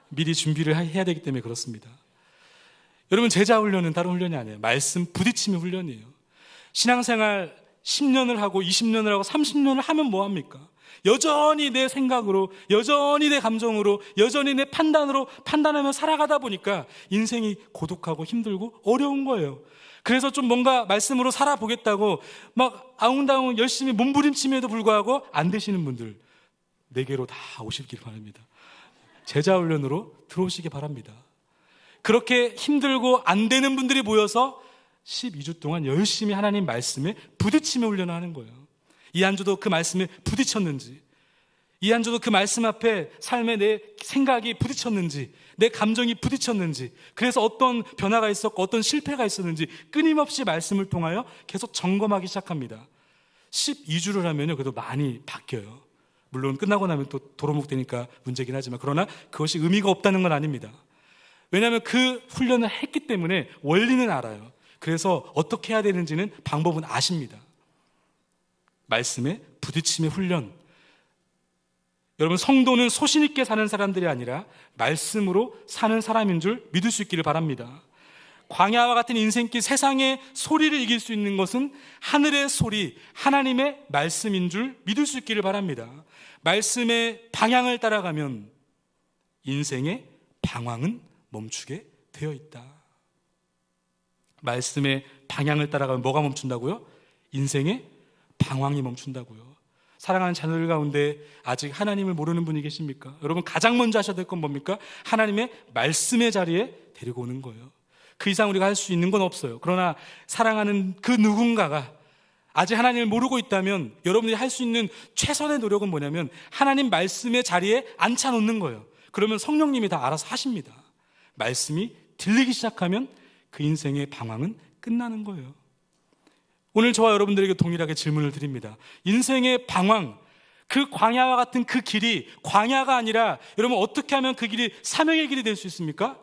미리 준비를 해야 되기 때문에 그렇습니다. 여러분, 제자 훈련은 다른 훈련이 아니에요. 말씀 부딪힘의 훈련이에요. 신앙생활 10년을 하고 20년을 하고 30년을 하면 뭐합니까? 여전히 내 생각으로, 여전히 내 감정으로, 여전히 내 판단으로 판단하며 살아가다 보니까 인생이 고독하고 힘들고 어려운 거예요. 그래서 좀 뭔가 말씀으로 살아보겠다고 막 아웅다웅 열심히 몸부림침에도 불구하고 안 되시는 분들, 내게로 다 오시길 바랍니다. 제자 훈련으로 들어오시기 바랍니다. 그렇게 힘들고 안 되는 분들이 모여서 12주 동안 열심히 하나님 말씀에 부딪히며 훈련을 하는 거예요. 이 한 주도 그 말씀에 부딪혔는지, 이 한 주도 그 말씀 앞에 삶에 내 생각이 부딪혔는지, 내 감정이 부딪혔는지, 그래서 어떤 변화가 있었고 어떤 실패가 있었는지 끊임없이 말씀을 통하여 계속 점검하기 시작합니다. 12주를 하면요, 그래도 많이 바뀌어요. 물론 끝나고 나면 또 도루묵 되니까 문제긴 하지만, 그러나 그것이 의미가 없다는 건 아닙니다. 왜냐하면 그 훈련을 했기 때문에 원리는 알아요. 그래서 어떻게 해야 되는지는 방법은 아십니다. 말씀에 부딪힘의 훈련. 여러분, 성도는 소신 있게 사는 사람들이 아니라 말씀으로 사는 사람인 줄 믿을 수 있기를 바랍니다. 광야와 같은 인생길, 세상의 소리를 이길 수 있는 것은 하늘의 소리, 하나님의 말씀인 줄 믿을 수 있기를 바랍니다. 말씀의 방향을 따라가면 인생의 방황은 멈추게 되어 있다. 말씀의 방향을 따라가면 뭐가 멈춘다고요? 인생의 방황이 멈춘다고요. 사랑하는 자녀들 가운데 아직 하나님을 모르는 분이 계십니까? 여러분, 가장 먼저 하셔야 될 건 뭡니까? 하나님의 말씀의 자리에 데리고 오는 거예요. 그 이상 우리가 할 수 있는 건 없어요. 그러나 사랑하는 그 누군가가 아직 하나님을 모르고 있다면 여러분들이 할 수 있는 최선의 노력은 뭐냐면 하나님 말씀의 자리에 앉혀놓는 거예요. 그러면 성령님이 다 알아서 하십니다. 말씀이 들리기 시작하면 그 인생의 방황은 끝나는 거예요. 오늘 저와 여러분들에게 동일하게 질문을 드립니다. 인생의 방황, 그 광야와 같은 그 길이 광야가 아니라 여러분 어떻게 하면 그 길이 사명의 길이 될 수 있습니까?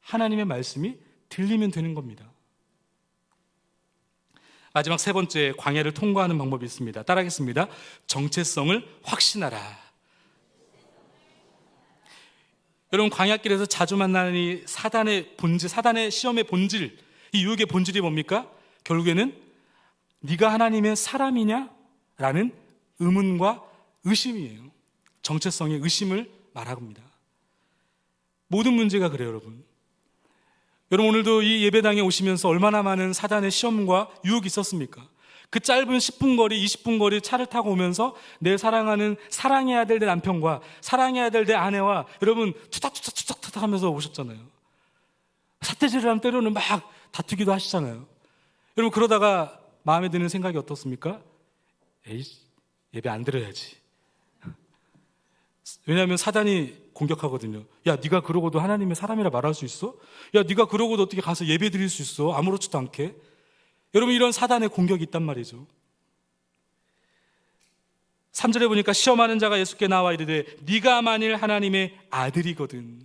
하나님의 말씀이 들리면 되는 겁니다. 마지막 세 번째, 광야를 통과하는 방법이 있습니다. 따라하겠습니다. 정체성을 확신하라. 여러분, 광야길에서 자주 만나는 이 사단의 본질, 사단의 시험의 본질, 이 유혹의 본질이 뭡니까? 결국에는 네가 하나님의 사람이냐? 라는 의문과 의심이에요. 정체성의 의심을 말합니다. 모든 문제가 그래요, 여러분. 여러분, 오늘도 이 예배당에 오시면서 얼마나 많은 사단의 시험과 유혹이 있었습니까? 그 짧은 10분 거리, 20분 거리 차를 타고 오면서 내 사랑하는, 사랑해야 될 내 남편과 사랑해야 될 내 아내와 여러분 투닥투닥 하면서 오셨잖아요. 삿대질을 하면 때로는 막 다투기도 하시잖아요. 여러분, 그러다가 마음에 드는 생각이 어떻습니까? 에이, 예배 안 드려야지. 왜냐하면 사단이 공격하거든요. 야, 네가 그러고도 하나님의 사람이라 말할 수 있어? 야, 네가 그러고도 어떻게 가서 예배 드릴 수 있어? 아무렇지도 않게. 여러분, 이런 사단의 공격이 있단 말이죠. 3절에 보니까 시험하는 자가 예수께 나와 이르되 네가 만일 하나님의 아들이거든.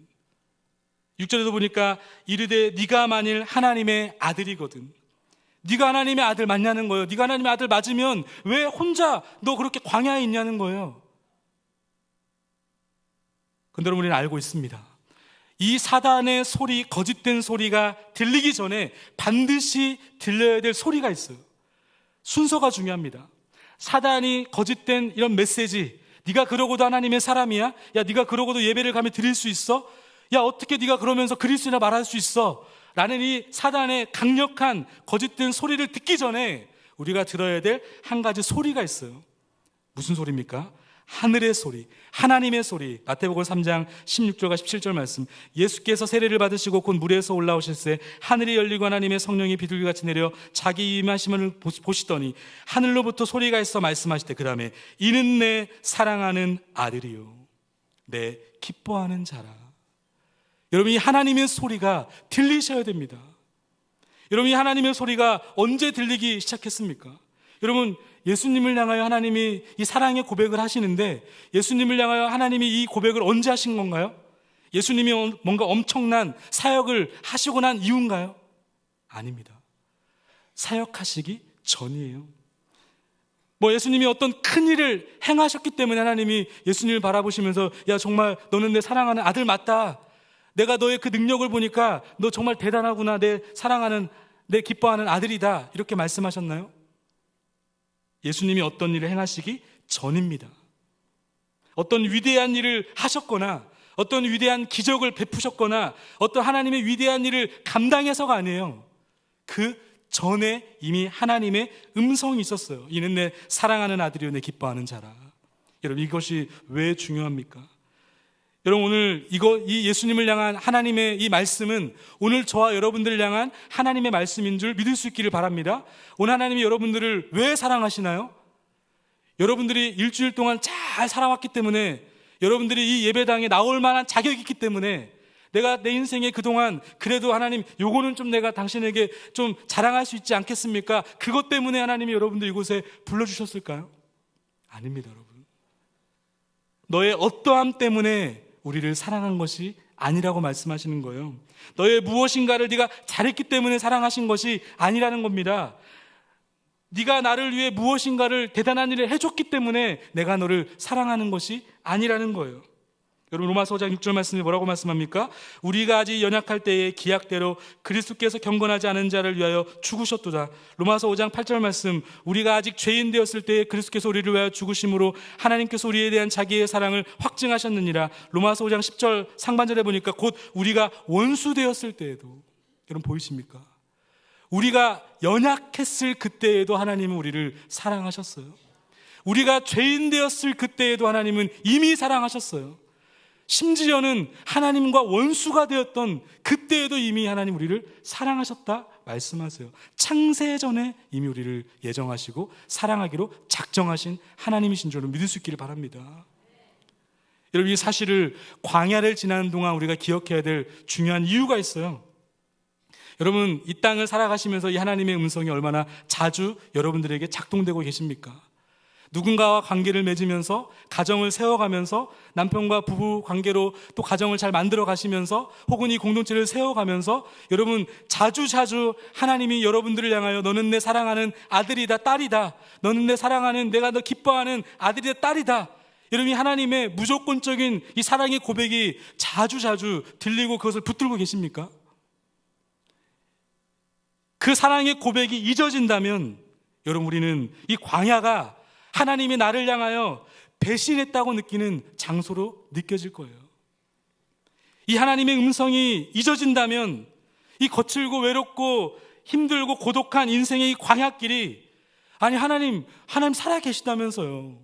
6절에도 보니까 이르되 네가 만일 하나님의 아들이거든. 네가 하나님의 아들 맞냐는 거예요. 네가 하나님의 아들 맞으면 왜 혼자 너 그렇게 광야에 있냐는 거예요. 근데 여러분, 우리는 알고 있습니다. 이 사단의 소리, 거짓된 소리가 들리기 전에 반드시 들려야 될 소리가 있어요. 순서가 중요합니다. 사단이 거짓된 이런 메시지, 네가 그러고도 하나님의 사람이야? 야, 네가 그러고도 예배를 가면 드릴 수 있어? 야, 어떻게 네가 그러면서 그리스도나 말할 수 있어? 라는 이 사단의 강력한 거짓된 소리를 듣기 전에 우리가 들어야 될 한 가지 소리가 있어요. 무슨 소리입니까? 하늘의 소리, 하나님의 소리. 마태복음 3장 16절과 17절 말씀. 예수께서 세례를 받으시고 곧 물에서 올라오실새 하늘이 열리고 하나님의 성령이 비둘기같이 내려 자기 임하심을 보시더니 하늘로부터 소리가 있어 말씀하시되, 그 다음에 이는 내 사랑하는 아들이요 내 기뻐하는 자라. 여러분, 이 하나님의 소리가 들리셔야 됩니다. 여러분, 이 하나님의 소리가 언제 들리기 시작했습니까? 여러분, 예수님을 향하여 하나님이 이 사랑의 고백을 하시는데 예수님을 향하여 하나님이 이 고백을 언제 하신 건가요? 예수님이 뭔가 엄청난 사역을 하시고 난 이후인가요? 아닙니다. 사역하시기 전이에요. 뭐 예수님이 어떤 큰 일을 행하셨기 때문에 하나님이 예수님을 바라보시면서 야 정말 너는 내 사랑하는 아들 맞다. 내가 너의 그 능력을 보니까 너 정말 대단하구나. 내 사랑하는 내 기뻐하는 아들이다. 이렇게 말씀하셨나요? 예수님이 어떤 일을 행하시기 전입니다. 어떤 위대한 일을 하셨거나 어떤 위대한 기적을 베푸셨거나 어떤 하나님의 위대한 일을 감당해서가 아니에요. 그 전에 이미 하나님의 음성이 있었어요. 이는 내 사랑하는 아들이요 내 기뻐하는 자라. 여러분 이것이 왜 중요합니까? 여러분 오늘 이 예수님을 향한 하나님의 이 말씀은 오늘 저와 여러분들을 향한 하나님의 말씀인 줄 믿을 수 있기를 바랍니다. 오늘 하나님이 여러분들을 왜 사랑하시나요? 여러분들이 일주일 동안 잘 살아왔기 때문에, 여러분들이 이 예배당에 나올 만한 자격이 있기 때문에, 내가 내 인생에 그동안 그래도 하나님 요거는 좀 내가 당신에게 좀 자랑할 수 있지 않겠습니까? 그것 때문에 하나님이 여러분들 이곳에 불러주셨을까요? 아닙니다, 여러분. 너의 어떠함 때문에 우리를 사랑한 것이 아니라고 말씀하시는 거예요. 너의 무엇인가를 네가 잘했기 때문에 사랑하신 것이 아니라는 겁니다. 네가 나를 위해 무엇인가를 대단한 일을 해줬기 때문에 내가 너를 사랑하는 것이 아니라는 거예요. 여러분 로마서 5장 6절 말씀이 뭐라고 말씀합니까? 우리가 아직 연약할 때에 기약대로 그리스도께서 경건하지 않은 자를 위하여 죽으셨도다. 로마서 5장 8절 말씀, 우리가 아직 죄인 되었을 때에 그리스도께서 우리를 위하여 죽으심으로 하나님께서 우리에 대한 자기의 사랑을 확증하셨느니라. 로마서 5장 10절 상반절에 보니까 곧 우리가 원수 되었을 때에도, 여러분 보이십니까? 우리가 연약했을 그때에도 하나님은 우리를 사랑하셨어요. 우리가 죄인 되었을 그때에도 하나님은 이미 사랑하셨어요. 심지어는 하나님과 원수가 되었던 그때에도 이미 하나님 우리를 사랑하셨다 말씀하세요. 창세 전에 이미 우리를 예정하시고 사랑하기로 작정하신 하나님이신 줄로 믿을 수 있기를 바랍니다. 여러분 이 사실을 광야를 지나는 동안 우리가 기억해야 될 중요한 이유가 있어요. 여러분 이 땅을 살아가시면서 이 하나님의 음성이 얼마나 자주 여러분들에게 작동되고 계십니까? 누군가와 관계를 맺으면서 가정을 세워가면서 남편과 부부 관계로 또 가정을 잘 만들어 가시면서 혹은 이 공동체를 세워가면서 여러분 자주 하나님이 여러분들을 향하여 너는 내 사랑하는 아들이다 딸이다, 너는 내 사랑하는 내가 너 기뻐하는 아들이다 딸이다, 여러분 이 하나님의 무조건적인 이 사랑의 고백이 자주 들리고 그것을 붙들고 계십니까? 그 사랑의 고백이 잊어진다면 여러분 우리는 이 광야가 하나님이 나를 향하여 배신했다고 느끼는 장소로 느껴질 거예요. 이 하나님의 음성이 잊어진다면 이 거칠고 외롭고 힘들고 고독한 인생의 이 광야길이, 아니 하나님 살아 계시다면서요,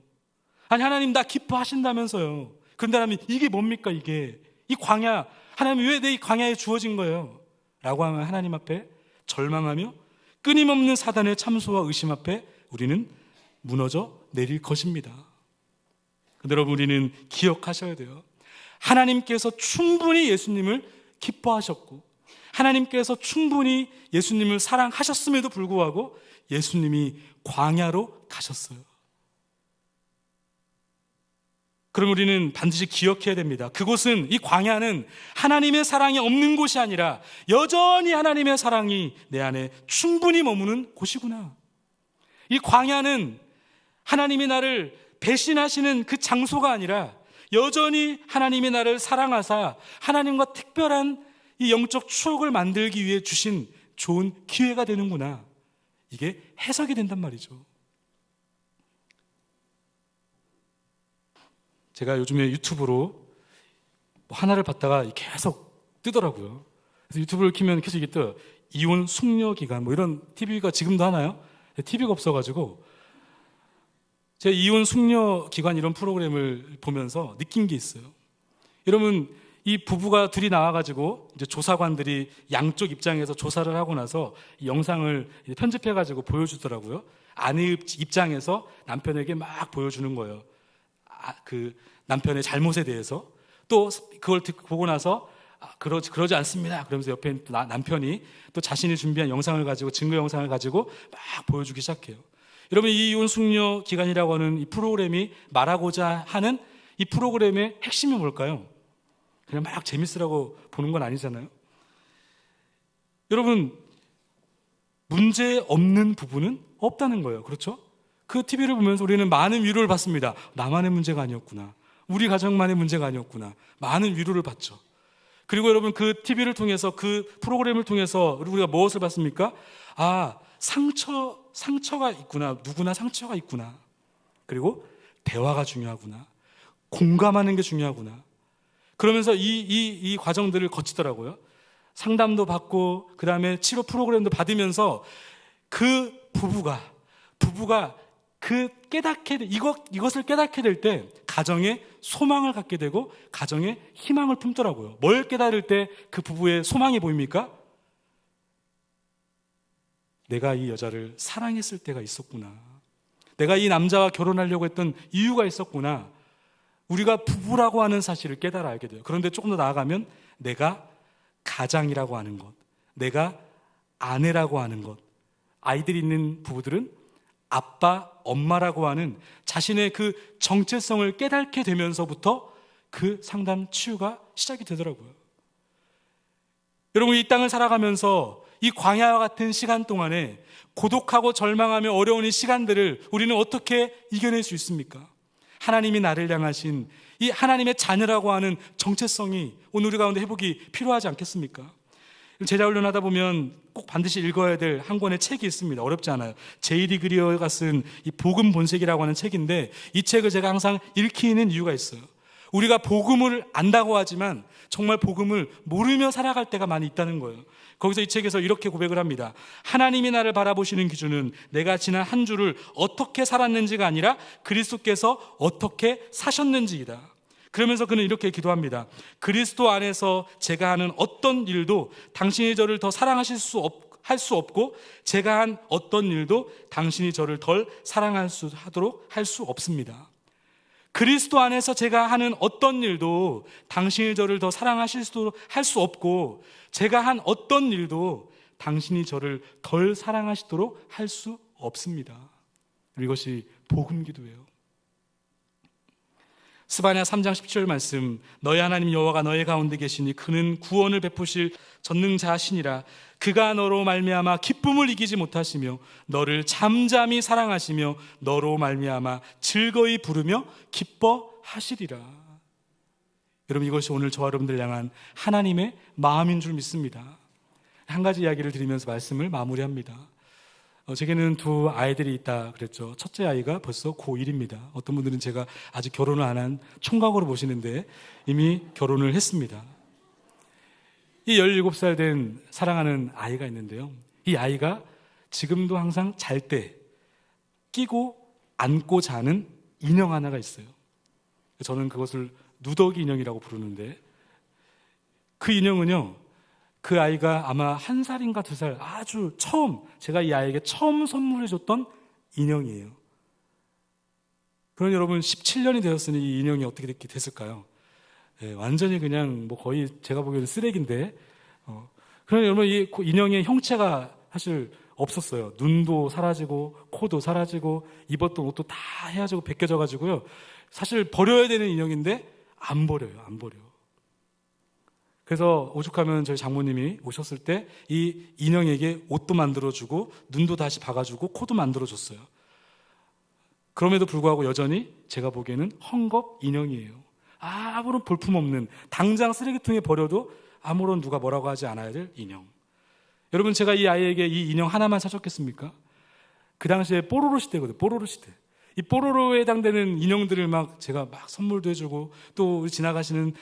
아니 하나님 나 기뻐하신다면서요, 그런다면 이게 뭡니까? 이게 이 광야, 하나님 왜 내 이 광야에 주어진 거예요? 라고 하면 하나님 앞에 절망하며 끊임없는 사단의 참소와 의심 앞에 우리는 무너져 내릴 것입니다. 여러분 우리는 기억하셔야 돼요. 하나님께서 충분히 예수님을 기뻐하셨고 하나님께서 충분히 예수님을 사랑하셨음에도 불구하고 예수님이 광야로 가셨어요. 그럼 우리는 반드시 기억해야 됩니다. 그곳은, 이 광야는 하나님의 사랑이 없는 곳이 아니라 여전히 하나님의 사랑이 내 안에 충분히 머무는 곳이구나. 이 광야는 하나님이 나를 배신하시는 그 장소가 아니라 여전히 하나님이 나를 사랑하사 하나님과 특별한 이 영적 추억을 만들기 위해 주신 좋은 기회가 되는구나. 이게 해석이 된단 말이죠. 제가 요즘에 유튜브로 하나를 봤다가 계속 뜨더라고요. 그래서 유튜브를 키면 계속 이게 떠요. 이혼 숙려 기간 뭐 이런 TV가 지금도 하나요? TV가 없어가지고 제가 이혼 숙려 기간 이런 프로그램을 보면서 느낀 게 있어요. 여러분 이 부부가 둘이 나와가지고 이제 조사관들이 양쪽 입장에서 조사를 하고 나서 이 영상을 편집해가지고 보여주더라고요. 아내의 입장에서 남편에게 막 보여주는 거예요. 그 남편의 잘못에 대해서. 또 그걸 보고 나서 그러지 않습니다 그러면서 옆에 남편이 또 자신이 준비한 영상을 가지고, 증거 영상을 가지고 막 보여주기 시작해요. 여러분 이 이혼 숙려 기간이라고 하는 이 프로그램이 말하고자 하는 이 프로그램의 핵심이 뭘까요? 그냥 막 재밌으라고 보는 건 아니잖아요. 여러분 문제 없는 부분은 없다는 거예요. 그렇죠? 그 TV를 보면서 우리는 많은 위로를 받습니다. 나만의 문제가 아니었구나. 우리 가정만의 문제가 아니었구나. 많은 위로를 받죠. 그리고 여러분, 그 TV를 통해서, 그 프로그램을 통해서 우리가 무엇을 받습니까? 아, 상처가 있구나. 누구나 상처가 있구나. 그리고 대화가 중요하구나. 공감하는 게 중요하구나. 그러면서 이 과정들을 거치더라고요. 상담도 받고, 그 다음에 치료 프로그램도 받으면서 그 부부가 이것을 깨닫게 될 때 가정에 소망을 갖게 되고 가정에 희망을 품더라고요. 뭘 깨달을 때 그 부부의 소망이 보입니까? 내가 이 여자를 사랑했을 때가 있었구나. 내가 이 남자와 결혼하려고 했던 이유가 있었구나. 우리가 부부라고 하는 사실을 깨달아 알게 돼요. 그런데 조금 더 나아가면 내가 가장이라고 하는 것, 내가 아내라고 하는 것, 아이들이 있는 부부들은 아빠, 엄마라고 하는 자신의 그 정체성을 깨닫게 되면서부터 그 상담 치유가 시작이 되더라고요. 여러분, 이 땅을 살아가면서 이 광야와 같은 시간 동안에 고독하고 절망하며 어려운 이 시간들을 우리는 어떻게 이겨낼 수 있습니까? 하나님이 나를 향하신 이 하나님의 자녀라고 하는 정체성이 오늘 우리 가운데 회복이 필요하지 않겠습니까? 제자훈련하다 보면 꼭 반드시 읽어야 될 한 권의 책이 있습니다. 어렵지 않아요. 제이디 그리어가 쓴 이 복음 본색이라고 하는 책인데, 이 책을 제가 항상 읽히는 이유가 있어요. 우리가 복음을 안다고 하지만 정말 복음을 모르며 살아갈 때가 많이 있다는 거예요. 거기서 이 책에서 이렇게 고백을 합니다. 하나님이 나를 바라보시는 기준은 내가 지난 한 주를 어떻게 살았는지가 아니라 그리스도께서 어떻게 사셨는지이다. 그러면서 그는 이렇게 기도합니다. 그리스도 안에서 제가 하는 어떤 일도 당신이 저를 더 사랑하실 할 수 없고, 제가 한 어떤 일도 당신이 저를 덜 사랑하도록 할 수 없습니다. 그리스도 안에서 제가 하는 어떤 일도 당신이 저를 더 사랑하실 할 수 없고, 제가 한 어떤 일도 당신이 저를 덜 사랑하시도록 할 수 없습니다. 이것이 복음 기도예요. 스바냐 3장 17절 말씀, 너희 하나님 여호와가 너희 가운데 계시니 그는 구원을 베푸실 전능자시니라. 그가 너로 말미암아 기쁨을 이기지 못하시며 너를 잠잠히 사랑하시며 너로 말미암아 즐거이 부르며 기뻐하시리라. 여러분, 이것이 오늘 저와 여러분들 향한 하나님의 마음인 줄 믿습니다. 한 가지 이야기를 드리면서 말씀을 마무리합니다. 제게는 두 아이들이 있다 그랬죠. 첫째 아이가 벌써 고1입니다. 어떤 분들은 제가 아직 결혼을 안 한 총각으로 보시는데 이미 결혼을 했습니다. 이 17살 된 사랑하는 아이가 있는데요. 이 아이가 지금도 항상 잘 때 끼고 안고 자는 인형 하나가 있어요. 저는 그것을 누더기 인형이라고 부르는데, 그 인형은요, 그 아이가 아마 1살인가 2살, 아주 처음, 제가 이 아이에게 처음 선물해줬던 인형이에요. 그럼 여러분, 17년이 되었으니 이 인형이 어떻게 됐을까요? 완전히 그냥 뭐 거의 제가 보기에는 쓰레기인데, 그럼 여러분, 이 인형의 형체가 사실 없었어요. 눈도 사라지고, 코도 사라지고, 입었던 옷도 다 헤어지고 벗겨져가지고요. 사실 버려야 되는 인형인데, 안 버려요. 그래서 오죽하면 저희 장모님이 오셨을 때 이 인형에게 옷도 만들어주고 눈도 다시 박아주고 코도 만들어줬어요. 그럼에도 불구하고 여전히 제가 보기에는 헝겊 인형이에요. 아무런 볼품없는, 당장 쓰레기통에 버려도 아무런 누가 뭐라고 하지 않아야 될 인형. 여러분, 제가 이 아이에게 이 인형 하나만 사줬겠습니까? 그 당시에 뽀로로 시대거든요. 뽀로로 시대. 이 뽀로로에 해당되는 인형들을 제가 선물도 해주고, 또 우리 지나가시는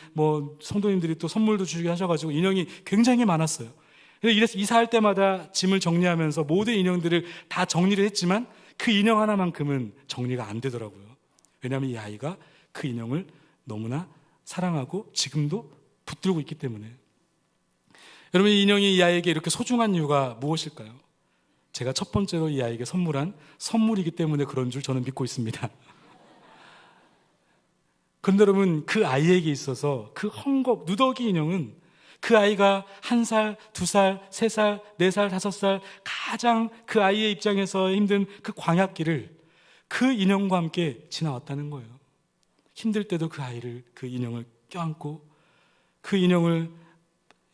성도님들이 또 선물도 주시게 하셔가지고 인형이 굉장히 많았어요. 그래서 이사할 때마다 짐을 정리하면서 모든 인형들을 다 정리를 했지만 그 인형 하나만큼은 정리가 안 되더라고요. 왜냐하면 이 아이가 그 인형을 너무나 사랑하고 지금도 붙들고 있기 때문에. 여러분, 이 인형이 이 아이에게 이렇게 소중한 이유가 무엇일까요? 제가 첫 번째로 이 아이에게 선물한 선물이기 때문에 그런 줄 저는 믿고 있습니다. 그런데 여러분, 그 아이에게 있어서 그 헝겊 누더기 인형은 그 아이가 1살, 2살, 3살, 4살, 5살 가장 그 아이의 입장에서 힘든 그 광야길을 그 인형과 함께 지나왔다는 거예요. 힘들 때도 그 인형을 껴안고 그 인형을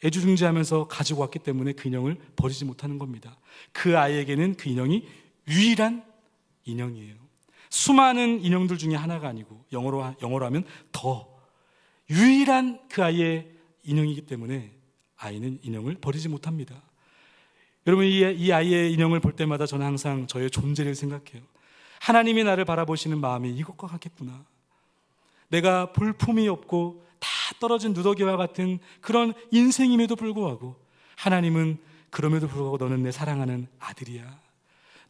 애주중지하면서 가지고 왔기 때문에 그 인형을 버리지 못하는 겁니다. 그 아이에게는 그 인형이 유일한 인형이에요. 수많은 인형들 중에 하나가 아니고 영어로 하면 더 유일한 그 아이의 인형이기 때문에 아이는 인형을 버리지 못합니다. 여러분, 이 아이의 인형을 볼 때마다 저는 항상 저의 존재를 생각해요. 하나님이 나를 바라보시는 마음이 이것과 같겠구나. 내가 볼품이 없고 다 떨어진 누더기와 같은 그런 인생임에도 불구하고 하나님은 그럼에도 불구하고 너는 내 사랑하는 아들이야.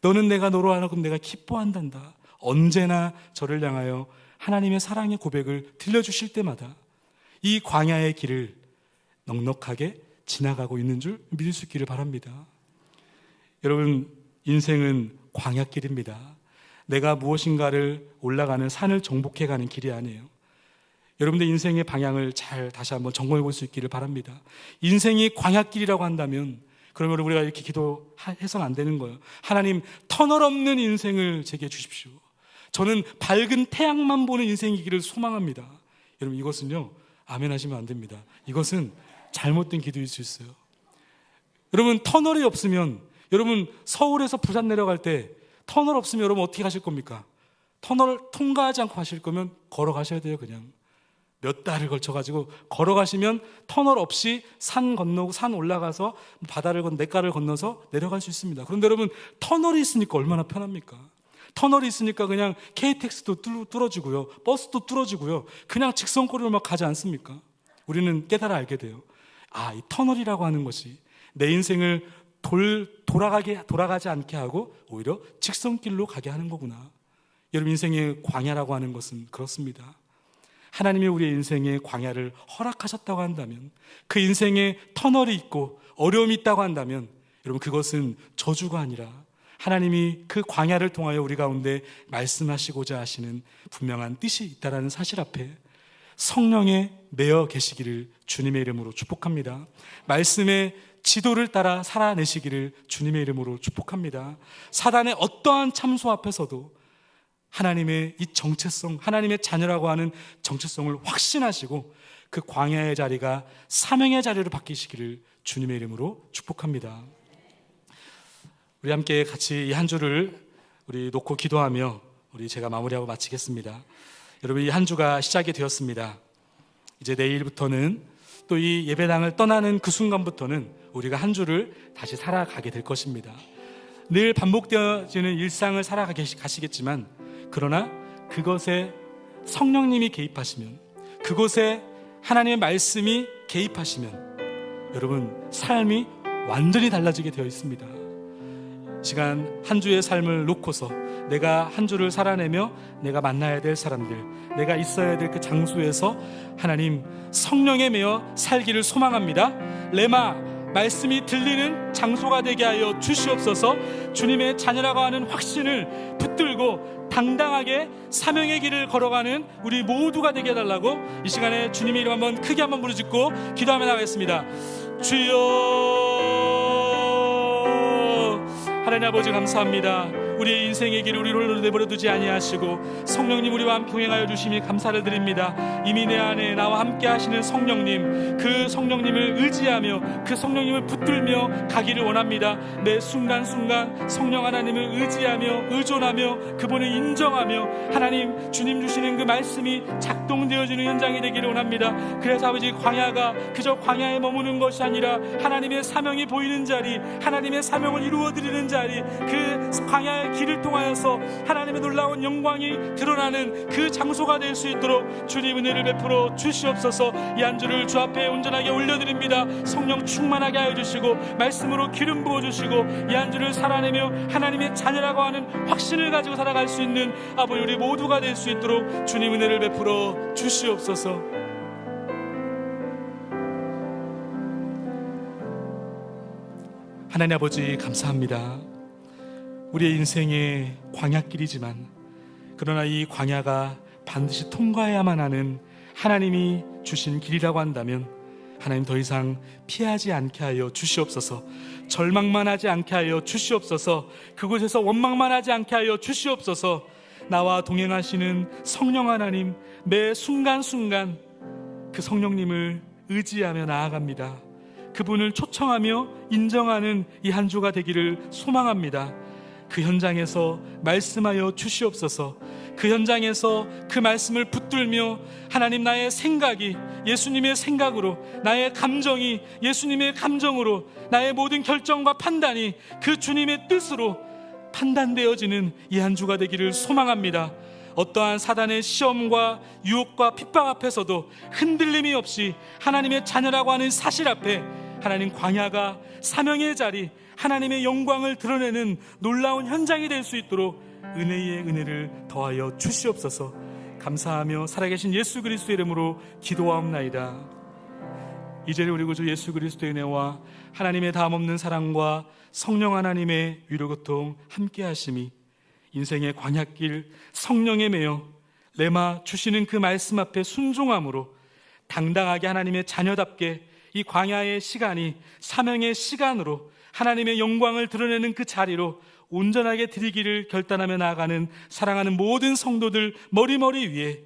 너는 내가 너로 하여금 내가 기뻐한단다. 언제나 저를 향하여 하나님의 사랑의 고백을 들려주실 때마다 이 광야의 길을 넉넉하게 지나가고 있는 줄 믿을 수 있기를 바랍니다. 여러분, 인생은 광야길입니다. 내가 무엇인가를 올라가는 산을 정복해가는 길이 아니에요. 여러분들 인생의 방향을 잘 다시 한번 점검해 볼 수 있기를 바랍니다. 인생이 광야길이라고 한다면 그러면 우리가 이렇게 기도해서는 안 되는 거예요. 하나님, 터널 없는 인생을 제게 주십시오. 저는 밝은 태양만 보는 인생이기를 소망합니다. 여러분, 이것은요, 아멘 하시면 안 됩니다. 이것은 잘못된 기도일 수 있어요. 여러분, 터널이 없으면, 여러분 서울에서 부산 내려갈 때 터널 없으면 여러분 어떻게 가실 겁니까? 터널을 통과하지 않고 가실 거면 걸어가셔야 돼요. 그냥 몇 달을 걸쳐가지고 걸어가시면 터널 없이 산 건너고 산 올라가서 바다를 냇가를 건너서 내려갈 수 있습니다. 그런데 여러분, 터널이 있으니까 얼마나 편합니까? 터널이 있으니까 그냥 KTX도 뚫어지고요, 버스도 뚫어지고요, 그냥 직선거리로 막 가지 않습니까? 우리는 깨달아 알게 돼요. 이 터널이라고 하는 것이 내 인생을 돌아가지 않게 하고 오히려 직선길로 가게 하는 거구나. 여러분, 인생의 광야라고 하는 것은 그렇습니다. 하나님이 우리의 인생의 광야를 허락하셨다고 한다면, 그 인생에 터널이 있고 어려움이 있다고 한다면, 여러분, 그것은 저주가 아니라 하나님이 그 광야를 통하여 우리 가운데 말씀하시고자 하시는 분명한 뜻이 있다는 사실 앞에 성령에 매여 계시기를 주님의 이름으로 축복합니다. 말씀의 지도를 따라 살아내시기를 주님의 이름으로 축복합니다. 사단의 어떠한 참소 앞에서도 하나님의 이 정체성, 하나님의 자녀라고 하는 정체성을 확신하시고 그 광야의 자리가 사명의 자리로 바뀌시기를 주님의 이름으로 축복합니다. 우리 함께 같이 이 한 주를 우리 놓고 기도하며 제가 마무리하고 마치겠습니다. 여러분, 이 한 주가 시작이 되었습니다. 이제 내일부터는 또 이 예배당을 떠나는 그 순간부터는 우리가 한 주를 다시 살아가게 될 것입니다. 늘 반복되어지는 일상을 살아가시겠지만, 그러나 그것에 성령님이 개입하시면, 그곳에 하나님의 말씀이 개입하시면 여러분, 삶이 완전히 달라지게 되어 있습니다. 시간 한 주의 삶을 놓고서 내가 한 주를 살아내며 내가 만나야 될 사람들, 내가 있어야 될 그 장소에서 하나님 성령에 매여 살기를 소망합니다. 레마, 말씀이 들리는 장소가 되게 하여 주시옵소서. 주님의 자녀라고 하는 확신을 붙들고 당당하게 사명의 길을 걸어가는 우리 모두가 되게 해달라고 이 시간에 주님의 이름 한번 크게 한번 부르짖고 기도하며 나가겠습니다. 주여, 하나님 아버지 감사합니다. 우리의 인생의 길을 우리 홀로 내버려 두지 아니하시고 성령님 우리와 함께 동행하여 주심이 감사를 드립니다. 이미 내 안에 나와 함께 하시는 성령님, 그 성령님을 의지하며 그 성령님을 붙들며 가기를 원합니다. 매 순간순간 성령 하나님을 의지하며 의존하며 그분을 인정하며 하나님 주님 주시는 그 말씀이 작동되어지는 현장이 되기를 원합니다. 그래서 아버지, 광야가 그저 광야에 머무는 것이 아니라 하나님의 사명이 보이는 자리, 하나님의 사명을 이루어드리는 자리, 그 광야의 길을 통하여서 하나님의 놀라운 영광이 드러나는 그 장소가 될 수 있도록 주님 은혜를 베풀어 주시옵소서. 이 한 주를 주 앞에 온전하게 올려드립니다. 성령 충만하게 하여 주시고 말씀으로 기름 부어주시고 이 한 주를 살아내며 하나님의 자녀라고 하는 확신을 가지고 살아갈 수 있는 아버지 우리 모두가 될 수 있도록 주님 은혜를 베풀어 주시옵소서. 하나님 아버지 감사합니다. 우리의 인생의 광야길이지만, 그러나 이 광야가 반드시 통과해야만 하는 하나님이 주신 길이라고 한다면 하나님 더 이상 피하지 않게 하여 주시옵소서. 절망만 하지 않게 하여 주시옵소서. 그곳에서 원망만 하지 않게 하여 주시옵소서. 나와 동행하시는 성령 하나님, 매 순간순간 그 성령님을 의지하며 나아갑니다. 그분을 초청하며 인정하는 이 한 주가 되기를 소망합니다. 그 현장에서 말씀하여 주시옵소서. 그 현장에서 그 말씀을 붙들며 하나님, 나의 생각이 예수님의 생각으로, 나의 감정이 예수님의 감정으로, 나의 모든 결정과 판단이 그 주님의 뜻으로 판단되어지는 이 한 주가 되기를 소망합니다. 어떠한 사단의 시험과 유혹과 핍박 앞에서도 흔들림이 없이 하나님의 자녀라고 하는 사실 앞에 하나님, 광야가 사명의 자리, 하나님의 영광을 드러내는 놀라운 현장이 될 수 있도록 은혜의 은혜를 더하여 주시옵소서. 감사하며 살아계신 예수 그리스도의 이름으로 기도하옵나이다. 이제는 우리 구주 예수 그리스도의 은혜와 하나님의 다함없는 사랑과 성령 하나님의 위로고통 함께 하심이 인생의 광야길 성령에 매여 레마 주시는 그 말씀 앞에 순종함으로 당당하게 하나님의 자녀답게 이 광야의 시간이 사명의 시간으로 하나님의 영광을 드러내는 그 자리로 온전하게 드리기를 결단하며 나아가는 사랑하는 모든 성도들 머리머리 위에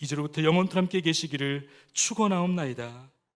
이제로부터 영원토록 함께 계시기를 축원하옵나이다.